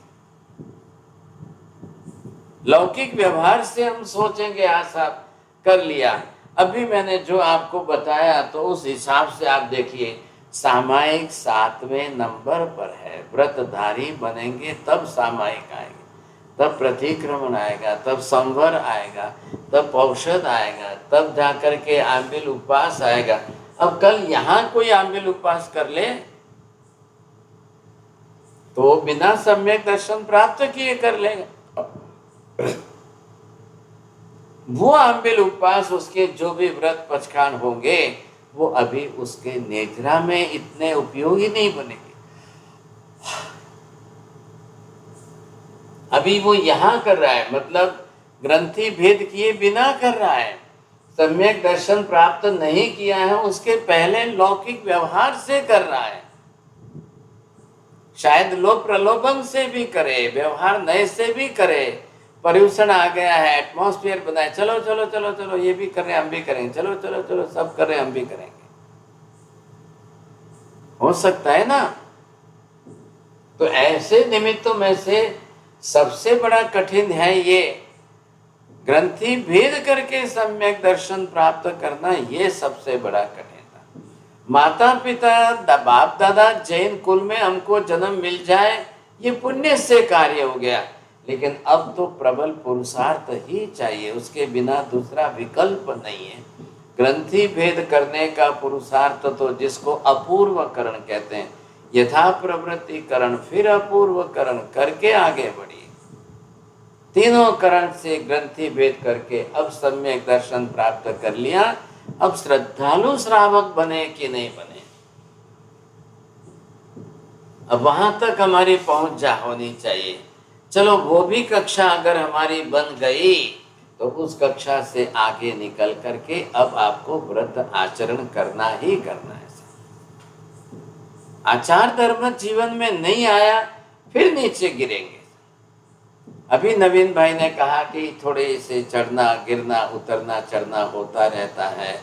लौकिक व्यवहार से हम सोचेंगे हाँ साहब कर लिया। अभी मैंने जो आपको बताया तो उस हिसाब से आप देखिए, सामायिक 7वें नंबर पर है। व्रतधारी बनेंगे तब सामायिक आएगा, तब प्रतिक्रमण आएगा, तब संवर आएगा, तब औषध आएगा, तब जाकर के आंबिल उपवास आएगा। अब कल यहाँ कोई आंबिल उपवास कर ले तो बिना सम्यक दर्शन प्राप्त किए कर लेगा। वो आंबिल उपवास, उसके जो भी व्रत पचखान होंगे वो अभी उसके नेत्रा में इतने उपयोगी नहीं बनेंगे। अभी वो यहाँ कर रहा है, मतलब ग्रंथि भेद किए बिना कर रहा है, सम्यक दर्शन प्राप्त नहीं किया है, उसके पहले लौकिक व्यवहार से कर रहा है। शायद लोक प्रलोभन से भी करे, व्यवहार नए से भी करे, पर्यूषण आ गया है, एटमॉस्फेयर बनाए, चलो चलो चलो चलो ये भी कर रहे हैं हम भी करेंगे, चलो चलो चलो सब कर रहे हैं हम भी करेंगे, हो सकता है ना। तो ऐसे निमित्तों में से सबसे बड़ा कठिन है ये ग्रंथि भेद करके सम्यक दर्शन प्राप्त करना, ये सबसे बड़ा कठिन है। माता पिता बाप दादा जैन कुल में हमको जन्म मिल जाए ये पुण्य से कार्य हो गया, लेकिन अब तो प्रबल पुरुषार्थ ही चाहिए, उसके बिना दूसरा विकल्प नहीं है। ग्रंथि भेद करने का पुरुषार्थ तो जिसको अपूर्वकरण कहते हैं, यथा प्रवृत्ति करण फिर अपूर्वकरण करके आगे बढ़िए। तीनों करण से ग्रंथि भेद करके अब सम्यक दर्शन प्राप्त कर लिया, अब श्रद्धालु श्रावक बने कि नहीं बने, अब वहां तक हमारी पहुंच जा होनी चाहिए। चलो वो भी कक्षा अगर हमारी बन गई तो उस कक्षा से आगे निकल करके अब आपको व्रत आचरण करना ही करना है। आचार धर्म जीवन में नहीं आया फिर नीचे गिरेंगे। अभी नवीन भाई ने कहा कि थोड़े से चढ़ना गिरना उतरना चढ़ना होता रहता है,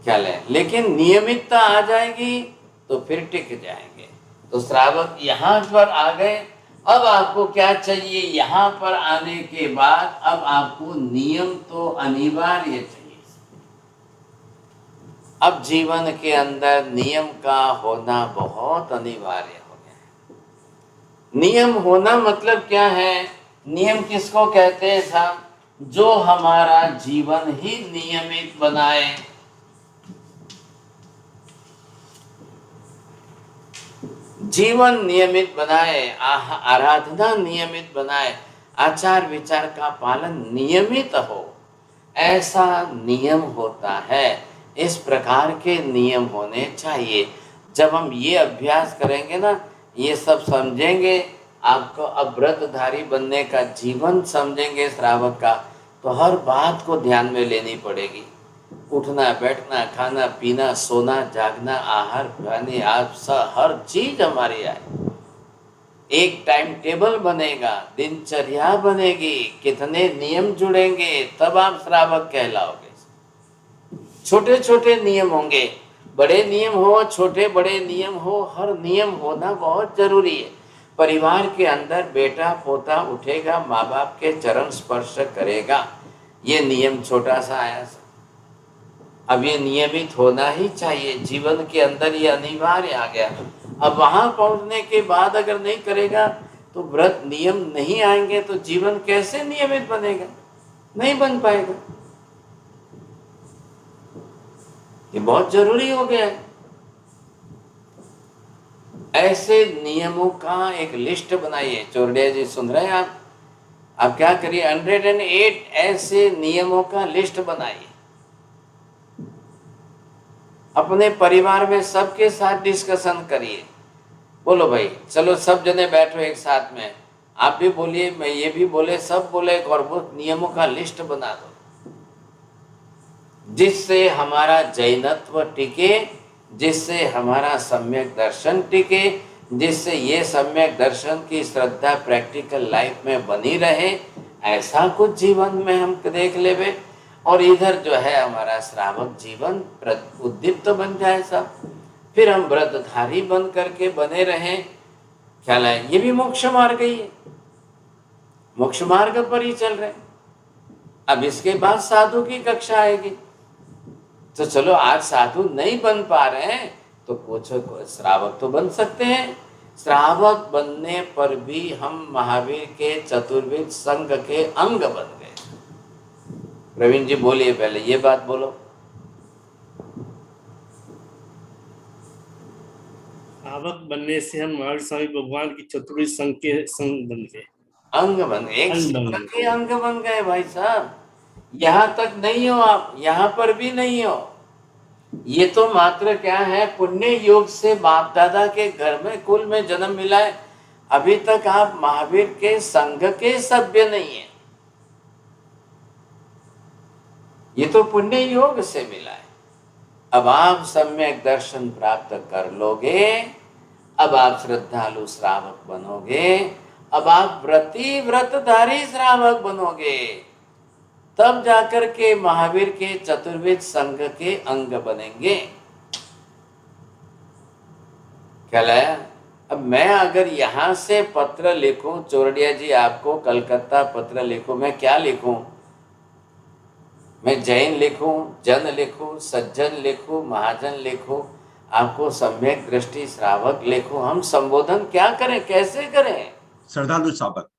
क्या लें, लेकिन नियमितता आ जाएगी तो फिर टिक जाएंगे। तो श्रावक यहाँ पर आ गए, अब आपको क्या चाहिए, यहाँ पर आने के बाद अब आपको नियम तो अनिवार्य चाहिए। अब जीवन के अंदर नियम का होना बहुत अनिवार्य हो गया है। नियम होना मतलब क्या है, नियम किसको कहते हैं साहब, जो हमारा जीवन ही नियमित बनाए। जीवन नियमित बनाए, आराधना नियमित बनाए, आचार विचार का पालन नियमित हो, ऐसा नियम होता है। इस प्रकार के नियम होने चाहिए। जब हम ये अभ्यास करेंगे ना, ये सब समझेंगे, आपको अब व्रतधारी बनने का जीवन समझेंगे श्रावक का, तो हर बात को ध्यान में लेनी पड़ेगी। उठना बैठना खाना पीना सोना जागना आहार पानी आप हर चीज हमारी आए, एक टाइम टेबल बनेगा, दिनचर्या बनेगी, कितने नियम जुड़ेंगे, तब आप श्रावक कहलाओगे। छोटे छोटे नियम होंगे, बड़े नियम हो छोटे बड़े नियम हो, हर नियम होना बहुत जरूरी है। परिवार के अंदर बेटा पोता उठेगा, माँ बाप के चरण स्पर्श करेगा, ये नियम छोटा सा आया सा, अब ये नियमित होना ही चाहिए। जीवन के अंदर ये अनिवार्य आ गया। अब वहां पहुंचने के बाद अगर नहीं करेगा तो व्रत नियम नहीं आएंगे तो जीवन कैसे नियमित बनेगा, नहीं बन पाएगा। ये बहुत जरूरी हो गया है। ऐसे नियमों का एक लिस्ट बनाइए। चौरडिया जी सुन रहे हैं आप क्या करिए, 108 ऐसे नियमों का लिस्ट बनाइए। अपने परिवार में सबके साथ डिस्कशन करिए। बोलो भाई चलो सब जने बैठो एक साथ में, आप भी बोलिए मैं ये भी बोले सब बोले, और वो नियमों का लिस्ट बना दो जिससे हमारा जैनत्व टिके, जिससे हमारा सम्यक दर्शन टिके, जिससे ये सम्यक दर्शन की श्रद्धा प्रैक्टिकल लाइफ में बनी रहे। ऐसा कुछ जीवन में हम देख लेवे, और इधर जो है हमारा श्रावक जीवन उद्दीप्त बन जाए सब, फिर हम व्रतधारी बन करके बने रहें। ख्याल है ये भी मोक्ष मार्ग ही है, मोक्ष मार्ग पर ही चल रहे। अब इसके बाद साधु की कक्षा आएगी, तो चलो आज साधु नहीं बन पा रहे हैं तो कुछ श्रावक तो बन सकते हैं। श्रावक बनने पर भी हम महावीर के चतुर्विध संघ के अंग बन गए। प्रवीण जी बोलिए, पहले ये बात बोलो। श्रावक बनने से हम महावीर स्वामी भगवान की चतुर्विध संघ के संग बन गए, अंग बन गए, एक संघ के अंग बन गए भाई साहब। यहाँ तक नहीं हो, आप यहाँ पर भी नहीं हो। ये तो मात्र क्या है, पुण्य योग से बाप दादा के घर में कुल में जन्म मिला है। अभी तक आप महावीर के संघ के सभ्य नहीं है। ये तो पुण्य योग से मिला है। अब आप सम्यक दर्शन प्राप्त कर लोगे, अब आप श्रद्धालु श्रावक बनोगे, अब आप व्रतधारी श्रावक बनोगे, तब जाकर के महावीर के चतुर्वेद संघ के अंग बनेंगे। कहलाया। अब मैं अगर यहां से पत्र लिखूं, चोरडिया जी आपको कलकत्ता पत्र लिखूं, मैं क्या लिखूं? मैं जैन लिखूं, जन लिखूं, सज्जन लिखूं, महाजन लिखूं, आपको सम्यक दृष्टि श्रावक लिखूं, हम संबोधन क्या करें, कैसे करें? श्रद्धालु श्रावक।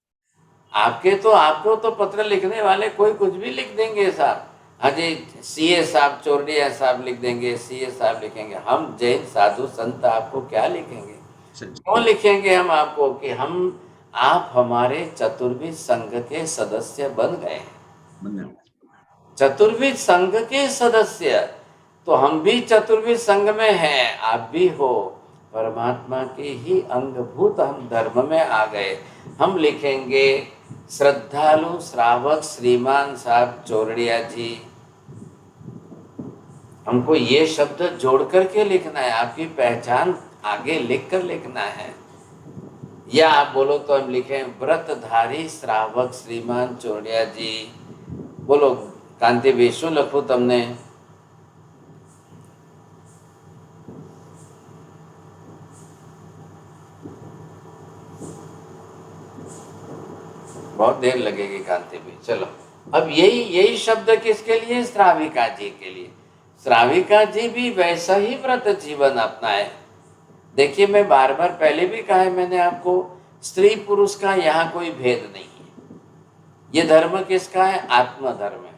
आपको तो पत्र लिखने वाले कोई कुछ भी लिख देंगे साहब। हाँ जी, सीए साहब, चोरडिया साहब लिख देंगे, सीए साहब लिखेंगे। हम जैन साधु संत आपको क्या लिखेंगे? क्यों लिखेंगे हम आपको कि आप हमारे चतुर्विद संघ के सदस्य बन गए हैं। चतुर्विद संघ के सदस्य, तो हम भी चतुर्विद संघ में हैं, आप भी हो। परमात्मा के ही अंगभूत हम धर्म में आ गए। हम लिखेंगे श्रद्धालु श्रावक श्रीमान साहब चोरडिया जी। हमको ये शब्द जोड़ करके लिखना है, आपकी पहचान आगे लिख कर लिखना है। या आप बोलो तो हम लिखें व्रतधारी श्रावक श्रीमान चोरडिया जी। बोलो कांति भाई, શું લખું તમને? बहुत देर लगेगी कांति भाई। चलो, अब यही शब्द किसके लिए? श्राविका जी के लिए। श्राविका जी भी वैसा ही व्रत जीवन अपनाए। देखिए, मैं बार बार पहले भी कहा है मैंने आपको, स्त्री पुरुष का यहाँ कोई भेद नहीं है। ये धर्म किसका है? आत्म धर्म है।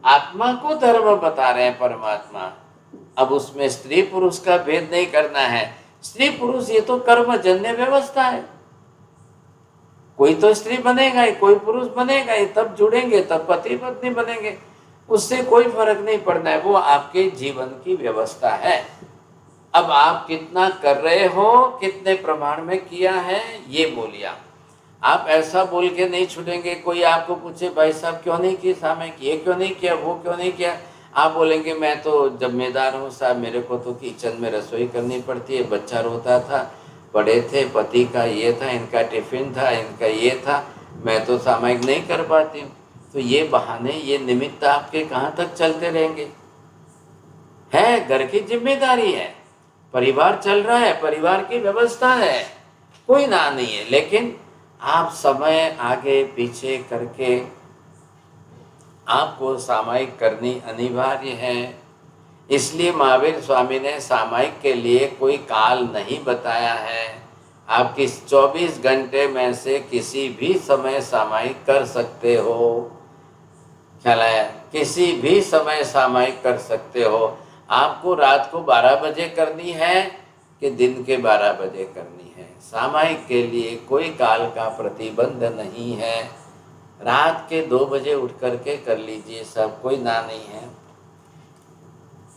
आत्मा को धर्म बता रहे हैं परमात्मा। अब उसमें स्त्री पुरुष का भेद नहीं करना है। स्त्री पुरुष ये तो कर्मजन्य व्यवस्था है। कोई तो स्त्री बनेगा ही, कोई पुरुष बनेगा ही, तब जुड़ेंगे, तब पति पत्नी बनेंगे। उससे कोई फर्क नहीं पड़ना है, वो आपके जीवन की व्यवस्था है। अब आप कितना कर रहे हो, कितने प्रमाण में किया है, ये बोलिए। आप ऐसा बोल के नहीं छूटेंगे। कोई आपको पूछे भाई साहब क्यों नहीं किया सामयिक, ये क्यों नहीं किया, वो क्यों नहीं किया, आप बोलेंगे मैं तो जिम्मेदार हूँ साहब, मेरे को तो किचन में रसोई करनी पड़ती है, बच्चा रोता था, बड़े थे, पति का ये था, इनका टिफिन था, इनका ये था, मैं तो सामयिक नहीं कर पाती हूँ। तो ये बहाने, ये निमित्त आपके कहाँ तक चलते रहेंगे? है, घर की जिम्मेदारी है, परिवार चल रहा है, परिवार की व्यवस्था है, कोई ना नहीं है। लेकिन आप समय आगे पीछे करके आपको सामायिक करनी अनिवार्य है। इसलिए महावीर स्वामी ने सामायिक के लिए कोई काल नहीं बताया है। आप किस 24 घंटे में से किसी भी समय सामायिक कर सकते हो। ख्याल आया? किसी भी समय सामायिक कर सकते हो। आपको रात को 12 बजे करनी है कि दिन के 12 बजे करनी है, सामायिक के लिए कोई काल का प्रतिबंध नहीं है। रात के 2 बजे उठ करके कर लीजिए, सब कोई ना नहीं है।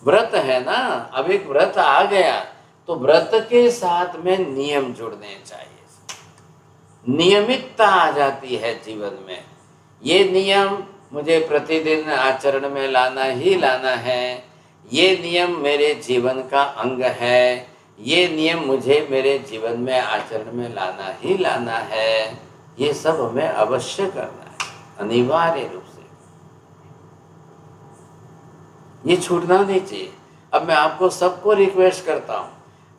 व्रत है ना, अब एक व्रत आ गया तो व्रत के साथ में नियम जुड़ने चाहिए। नियमितता आ जाती है जीवन में। ये नियम मुझे प्रतिदिन आचरण में लाना ही लाना है, ये नियम मेरे जीवन का अंग है, ये नियम मुझे मेरे जीवन में आचरण में लाना ही लाना है। ये सब हमें अवश्य करना है, अनिवार्य रूप से। ये छूटना नहीं चाहिए। अब मैं आपको सबको रिक्वेस्ट करता हूँ,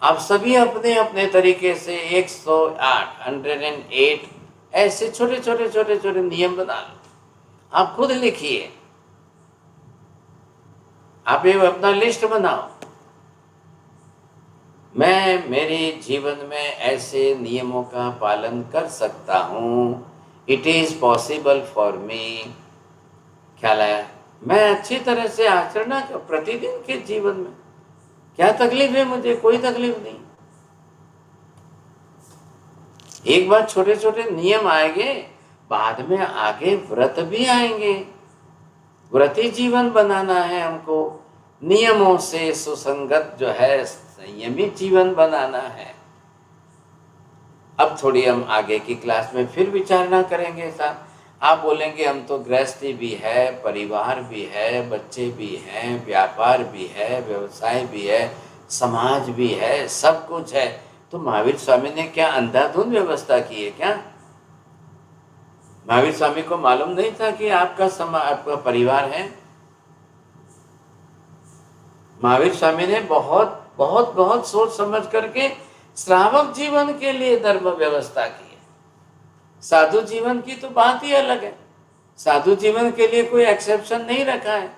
आप सभी अपने अपने तरीके से 108 ऐसे छोटे छोटे छोटे छोटे नियम बना लो। आप खुद लिखिए, आप एक अपना लिस्ट बनाओ। मैं मेरे जीवन में ऐसे नियमों का पालन कर सकता हूँ, it is possible for me. ख्याल आया? मैं अच्छी तरह से आचरण कर प्रतिदिन के जीवन में। क्या तकलीफ है मुझे? कोई तकलीफ नहीं। एक बार छोटे छोटे नियम आएंगे, बाद में आगे व्रत भी आएंगे। व्रती जीवन बनाना है हमको, नियमों से सुसंगत जो है संयमित जीवन बनाना है। अब थोड़ी हम आगे की क्लास में फिर विचारणा करेंगे साहब। आप बोलेंगे हम तो गृहस्थी भी है, परिवार भी है, बच्चे भी हैं, व्यापार भी है, व्यवसाय भी है, समाज भी है, सब कुछ है। तो महावीर स्वामी ने क्या अंधाधुंध व्यवस्था की है क्या? महावीर स्वामी को मालूम नहीं था कि आपका परिवार है? महावीर स्वामी ने बहुत बहुत बहुत सोच समझ करके श्रावक जीवन के लिए धर्म व्यवस्था की है। साधु जीवन की तो बात ही अलग है। साधु जीवन के लिए कोई एक्सेप्शन नहीं रखा है,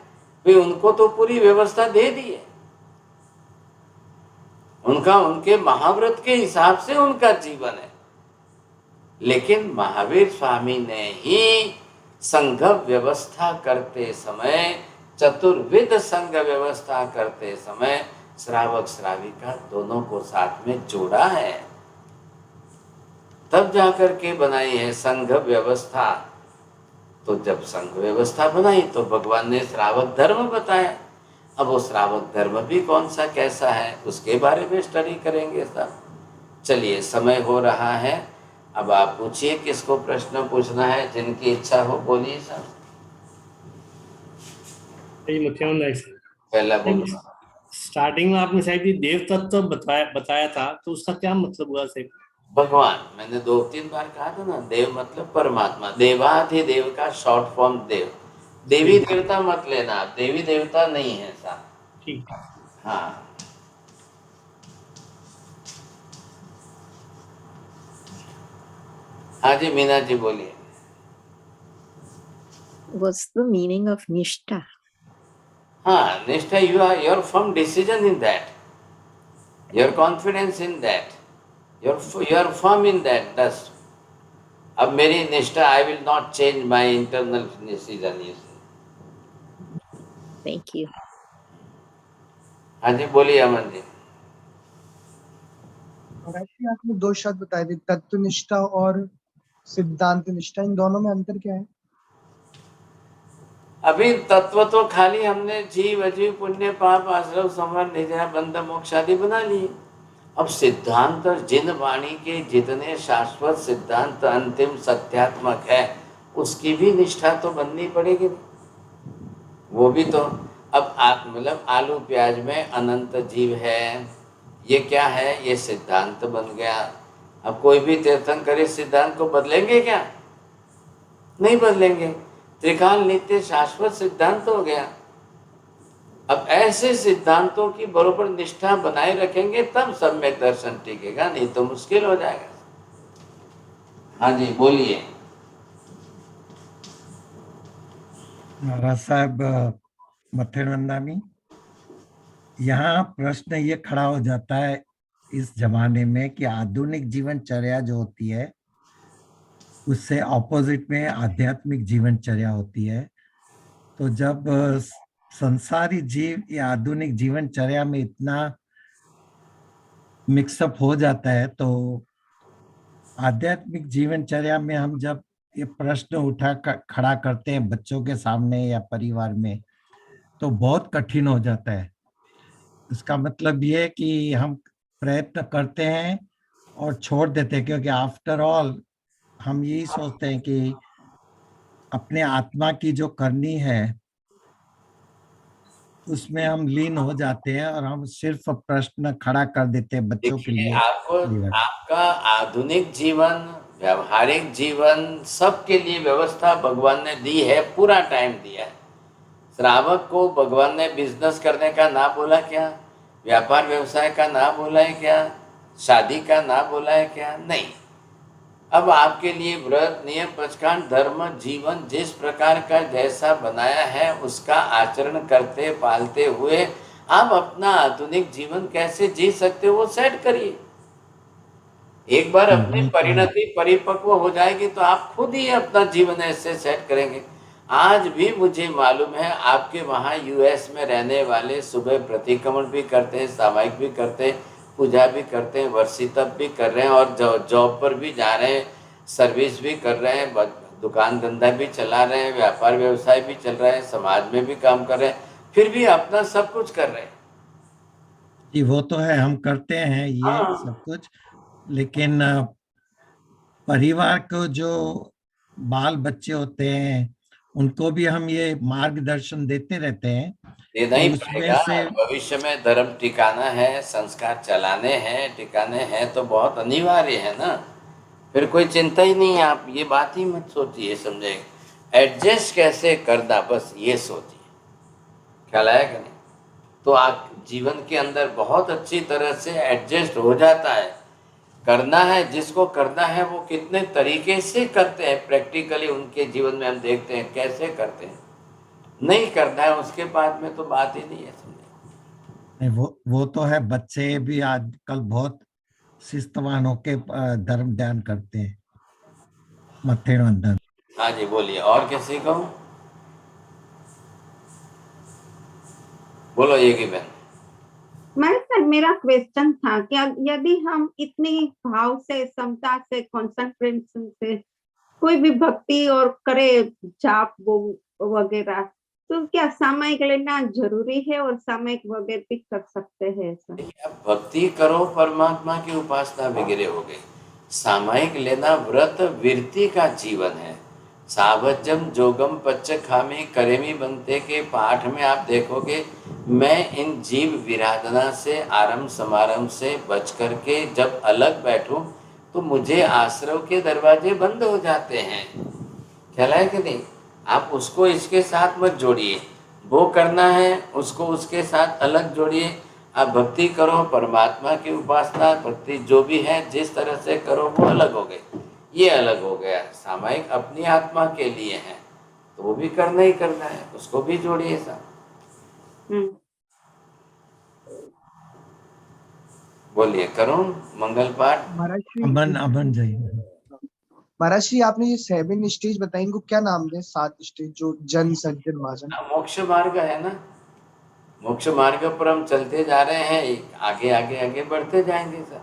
वे उनको तो पूरी व्यवस्था दे दी है। उनका उनके महाव्रत के हिसाब से उनका जीवन है। लेकिन महावीर स्वामी ने ही संघ व्यवस्था करते समय, चतुर्विध संघ व्यवस्था करते समय श्रावक श्राविका दोनों को साथ में जोड़ा है, तब जाकर के बनाई है संघ व्यवस्था। तो जब संघ व्यवस्था बनाई तो भगवान ने श्रावक धर्म बताया। अब वो श्रावक धर्म भी कौन सा कैसा है उसके बारे में स्टडी करेंगे सब। चलिए, समय हो रहा है, अब आप पूछिए किसको प्रश्न पूछना है, जिनकी इच्छा हो बोलिए सर। पहला बोलिए। स्टार्टिंग में आपने शायद ये देव तत्व बताया था, तो उसका क्या मतलब हुआ सर? भगवान, मैंने 2-3 बार कहा था ना, देव मतलब परमात्मा। देवाधिदेव का शॉर्ट फॉर्म देव। देवी देवता मत लेना आप, देवी देवता नहीं है साहब। ठीक है। हाँ, हाँ जी मीना जी बोलिए। What's the meaning of Nishtha? हाँ, निष्ठा, your firm decision in that, your confidence in that, your firm in that. That's अब मेरी निष्ठा, I will not change my internal decision. Thank you. हाँ जी बोलिए अमन जी। वैसे आपने 2 शब्द बताए थे, तत्वनिष्ठा और सिद्धांत निष्ठा, इन दोनों में अंतर क्या है? अभी तत्व तो खाली हमने जीव अजीव पुण्य पाप आश्रव संवर निजय बंध मोक्ष आदि बना लिए। अब सिद्धांत, जिन वाणी के जितने शाश्वत सिद्धांत अंतिम सत्यात्मक है, उसकी भी निष्ठा तो बननी पड़ेगी। वो भी तो अब आप मतलब आलू प्याज में अनंत जीव है, ये क्या है? ये सिद्धांत बन गया। अब कोई भी तीर्थंकर इस सिद्धांत को बदलेंगे क्या? नहीं बदलेंगे। त्रिकाल नित्य शाश्वत सिद्धांत हो गया। अब ऐसे सिद्धांतों की बरोबर निष्ठा बनाए रखेंगे तब सम्यक दर्शन टिकेगा, नहीं तो मुश्किल हो जाएगा। हाँ जी बोलिए। महाराज साहब मथेरनंदानी, यहाँ प्रश्न ये खड़ा हो जाता है इस जमाने में कि आधुनिक जीवनचर्या जो होती है उससे ऑपोजिट में आध्यात्मिक जीवनचर्या होती है। तो जब संसारी जीव या आधुनिक जीवनचर्या में इतना मिक्सअप हो जाता है, तो आध्यात्मिक जीवनचर्या में हम जब ये प्रश्न खड़ा करते हैं बच्चों के सामने या परिवार में, तो बहुत कठिन हो जाता है। इसका मतलब ये है कि हम प्रयत्न करते हैं और छोड़ देते हैं, क्योंकि आफ्टर ऑल हम यही सोचते हैं कि अपने आत्मा की जो करनी है उसमें हम लीन हो जाते हैं और हम सिर्फ प्रश्न खड़ा कर देते हैं बच्चों के लिए। आपका आधुनिक जीवन, व्यवहारिक जीवन, सबके लिए व्यवस्था भगवान ने दी है, पूरा टाइम दिया है। श्रावक को भगवान ने बिजनेस करने का ना बोला क्या? व्यापार व्यवसाय का ना बोला है क्या? शादी का ना बोला है क्या? नहीं। अब आपके लिए व्रत, नियम, पंचकांड, धर्म, जीवन जिस प्रकार का जैसा बनाया है उसका आचरण करते पालते हुए आप अपना आधुनिक जीवन कैसे जी सकते हो वो सेट करिए। एक बार अपनी परिणति परिपक्व हो जाएगी तो आप खुद ही अपना जीवन ऐसे सेट करेंगे। आज भी मुझे मालूम है आपके वहाँ यूएस में रहने वाले सुबह प्रतिक्रमण भी करते हैं, सामायिक भी करते हैं, पूजा भी करते हैं, वर्षी तप भी कर रहे हैं और जॉब पर भी जा रहे हैं, सर्विस भी कर रहे हैं, दुकान धंधा भी चला रहे हैं, व्यापार व्यवसाय भी चल रहा है, समाज में भी काम कर रहे हैं, फिर भी अपना सब कुछ कर रहे हैं। जी वो तो है, हम करते हैं ये हाँ। सब कुछ, लेकिन परिवार को जो बाल बच्चे होते हैं उनको भी हम ये मार्गदर्शन देते रहते हैं देना कि ही उसमें पड़ेगा। से भविष्य में धर्म टिकाना है, संस्कार चलाने हैं, टिकाने हैं, तो बहुत अनिवार्य है ना। फिर कोई चिंता ही नहीं है, आप ये बात ही मत सोचिए, समझे। एडजस्ट कैसे करना, बस ये सोचिए, ख्याल आया कि नहीं। तो आप जीवन के अंदर बहुत अच्छी तरह से एडजस्ट हो जाता है। करना है, जिसको करना है वो कितने तरीके से करते हैं, प्रैक्टिकली उनके जीवन में हम देखते हैं कैसे करते हैं। नहीं करना है उसके बाद में तो बात ही नहीं है, समझे। नहीं, वो तो है, बच्चे भी आजकल बहुत शिस्तवान होके धर्म ध्यान करते हैं, मत्थे बंधन। हाँ जी बोलिए, और किसी को बोलो, ये की बहन। मैं सर, मेरा क्वेश्चन था कि यदि हम इतनी भाव से, समता से, कंसंट्रेशन से कोई भी भक्ति और करे, जाप वगैरह, तो क्या सामयिक लेना जरूरी है और सामयिक वगैरह भी कर सकते हैं ऐसा? अब भक्ति करो, परमात्मा की उपासना वगैरह हो गई। सामायिक लेना व्रत विरति का जीवन है। सावजम जोगम पच्च खामी करेमी बनते के पाठ में आप देखोगे, मैं इन जीव विराधना से, आरंभ समारंभ से बच करके जब अलग बैठूं तो मुझे आश्रव के दरवाजे बंद हो जाते हैं। ख्याल है कि नहीं। आप उसको इसके साथ मत जोड़िए, वो करना है उसको उसके साथ अलग जोड़िए। आप भक्ति करो, परमात्मा की उपासना, भक्ति जो भी है जिस तरह से करो वो अलग हो गई, ये अलग हो गया। सामायिक अपनी आत्मा के लिए है तो वो भी करना ही करना है, उसको भी जोड़िए साथ। बोलिए, करूं मंगल पाठ। महाराज श्री, अमन जाइए। महाराज श्री, आपने ये 7 स्टेज बताई, इनको क्या नाम दें? 7 स्टेज जो जन सज्जन महाजन। मोक्ष मार्ग है ना, मोक्ष मार्ग पर हम चलते जा रहे हैं, आगे आगे आगे बढ़ते जाएंगे सर।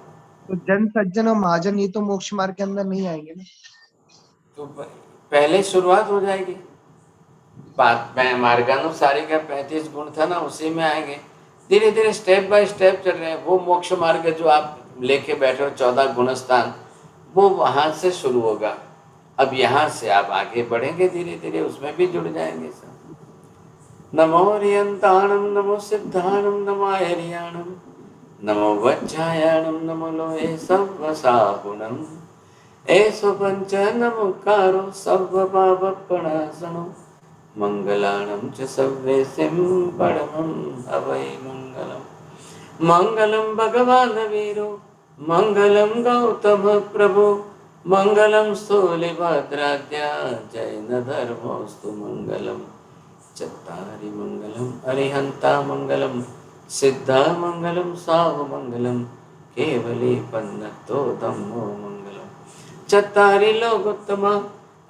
तो जन सज्जन और महाजन ये तो मोक्ष मार्ग के अंदर नहीं आएंगे ना। तो पहले शुरुआत हो जाएगी, बात में मार्गानुसारी का 35 गुण था ना, उसी में आएंगे। धीरे धीरे स्टेप बाय स्टेप चल रहे हैं। वो मोक्ष मार्ग जो आप लेके बैठे हो 14 गुणस्थान, वो वहां से शुरू होगा। अब यहाँ से आप आगे बढ़ेंगे धीरे धीरे, उसमें भी जुड़ जाएंगे सब। नमो रियंताणम नमो सिद्धाणम नमो हरियाणम नमो वज्रायाणम नमो लोहे सर्वसाहुणम एसो पंच नमोकारो सर्वपापप्रणाशनो मंगलाणं च सर्वेसिं परमं हवै मंगलम्। मंगलं भगवान् वीरो मंगलं गौतम प्रभु मंगलं स्थूलिभद्राद्या जैन धर्मोऽस्तु मंगलम्। चत्तारि मंगलम् अरिहन्ता मंगलम् सिद्धा मंगलम् सावमंगलम् केवली पन्नतो धम्मो मंगलम्। चत्तारि लोकोत्तमा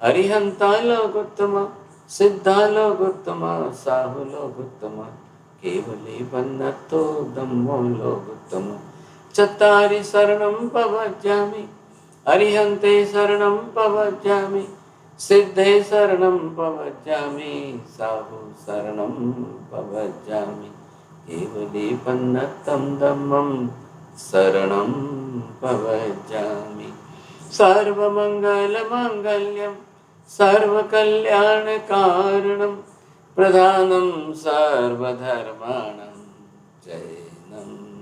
अरिहन्ता लोकोत्तमा सिद्धा लोकोत्तमा साहु लोकोत्तमा केवली पन्नतो धम्मो लोकोत्तमा। चत्तारि शरणं प्रपद्यामि अरिहन्ते शरणं प्रपद्यामि सिद्धे शरणं प्रपद्यामि साहु शरणं प्रपद्यामि केवली पन्नतं धम्मं शरणं प्रपद्यामि। सर्वमङ्गलमाङ्गल्यं सर्वकल्याणकारणं प्रधानं सर्वधर्माणां जय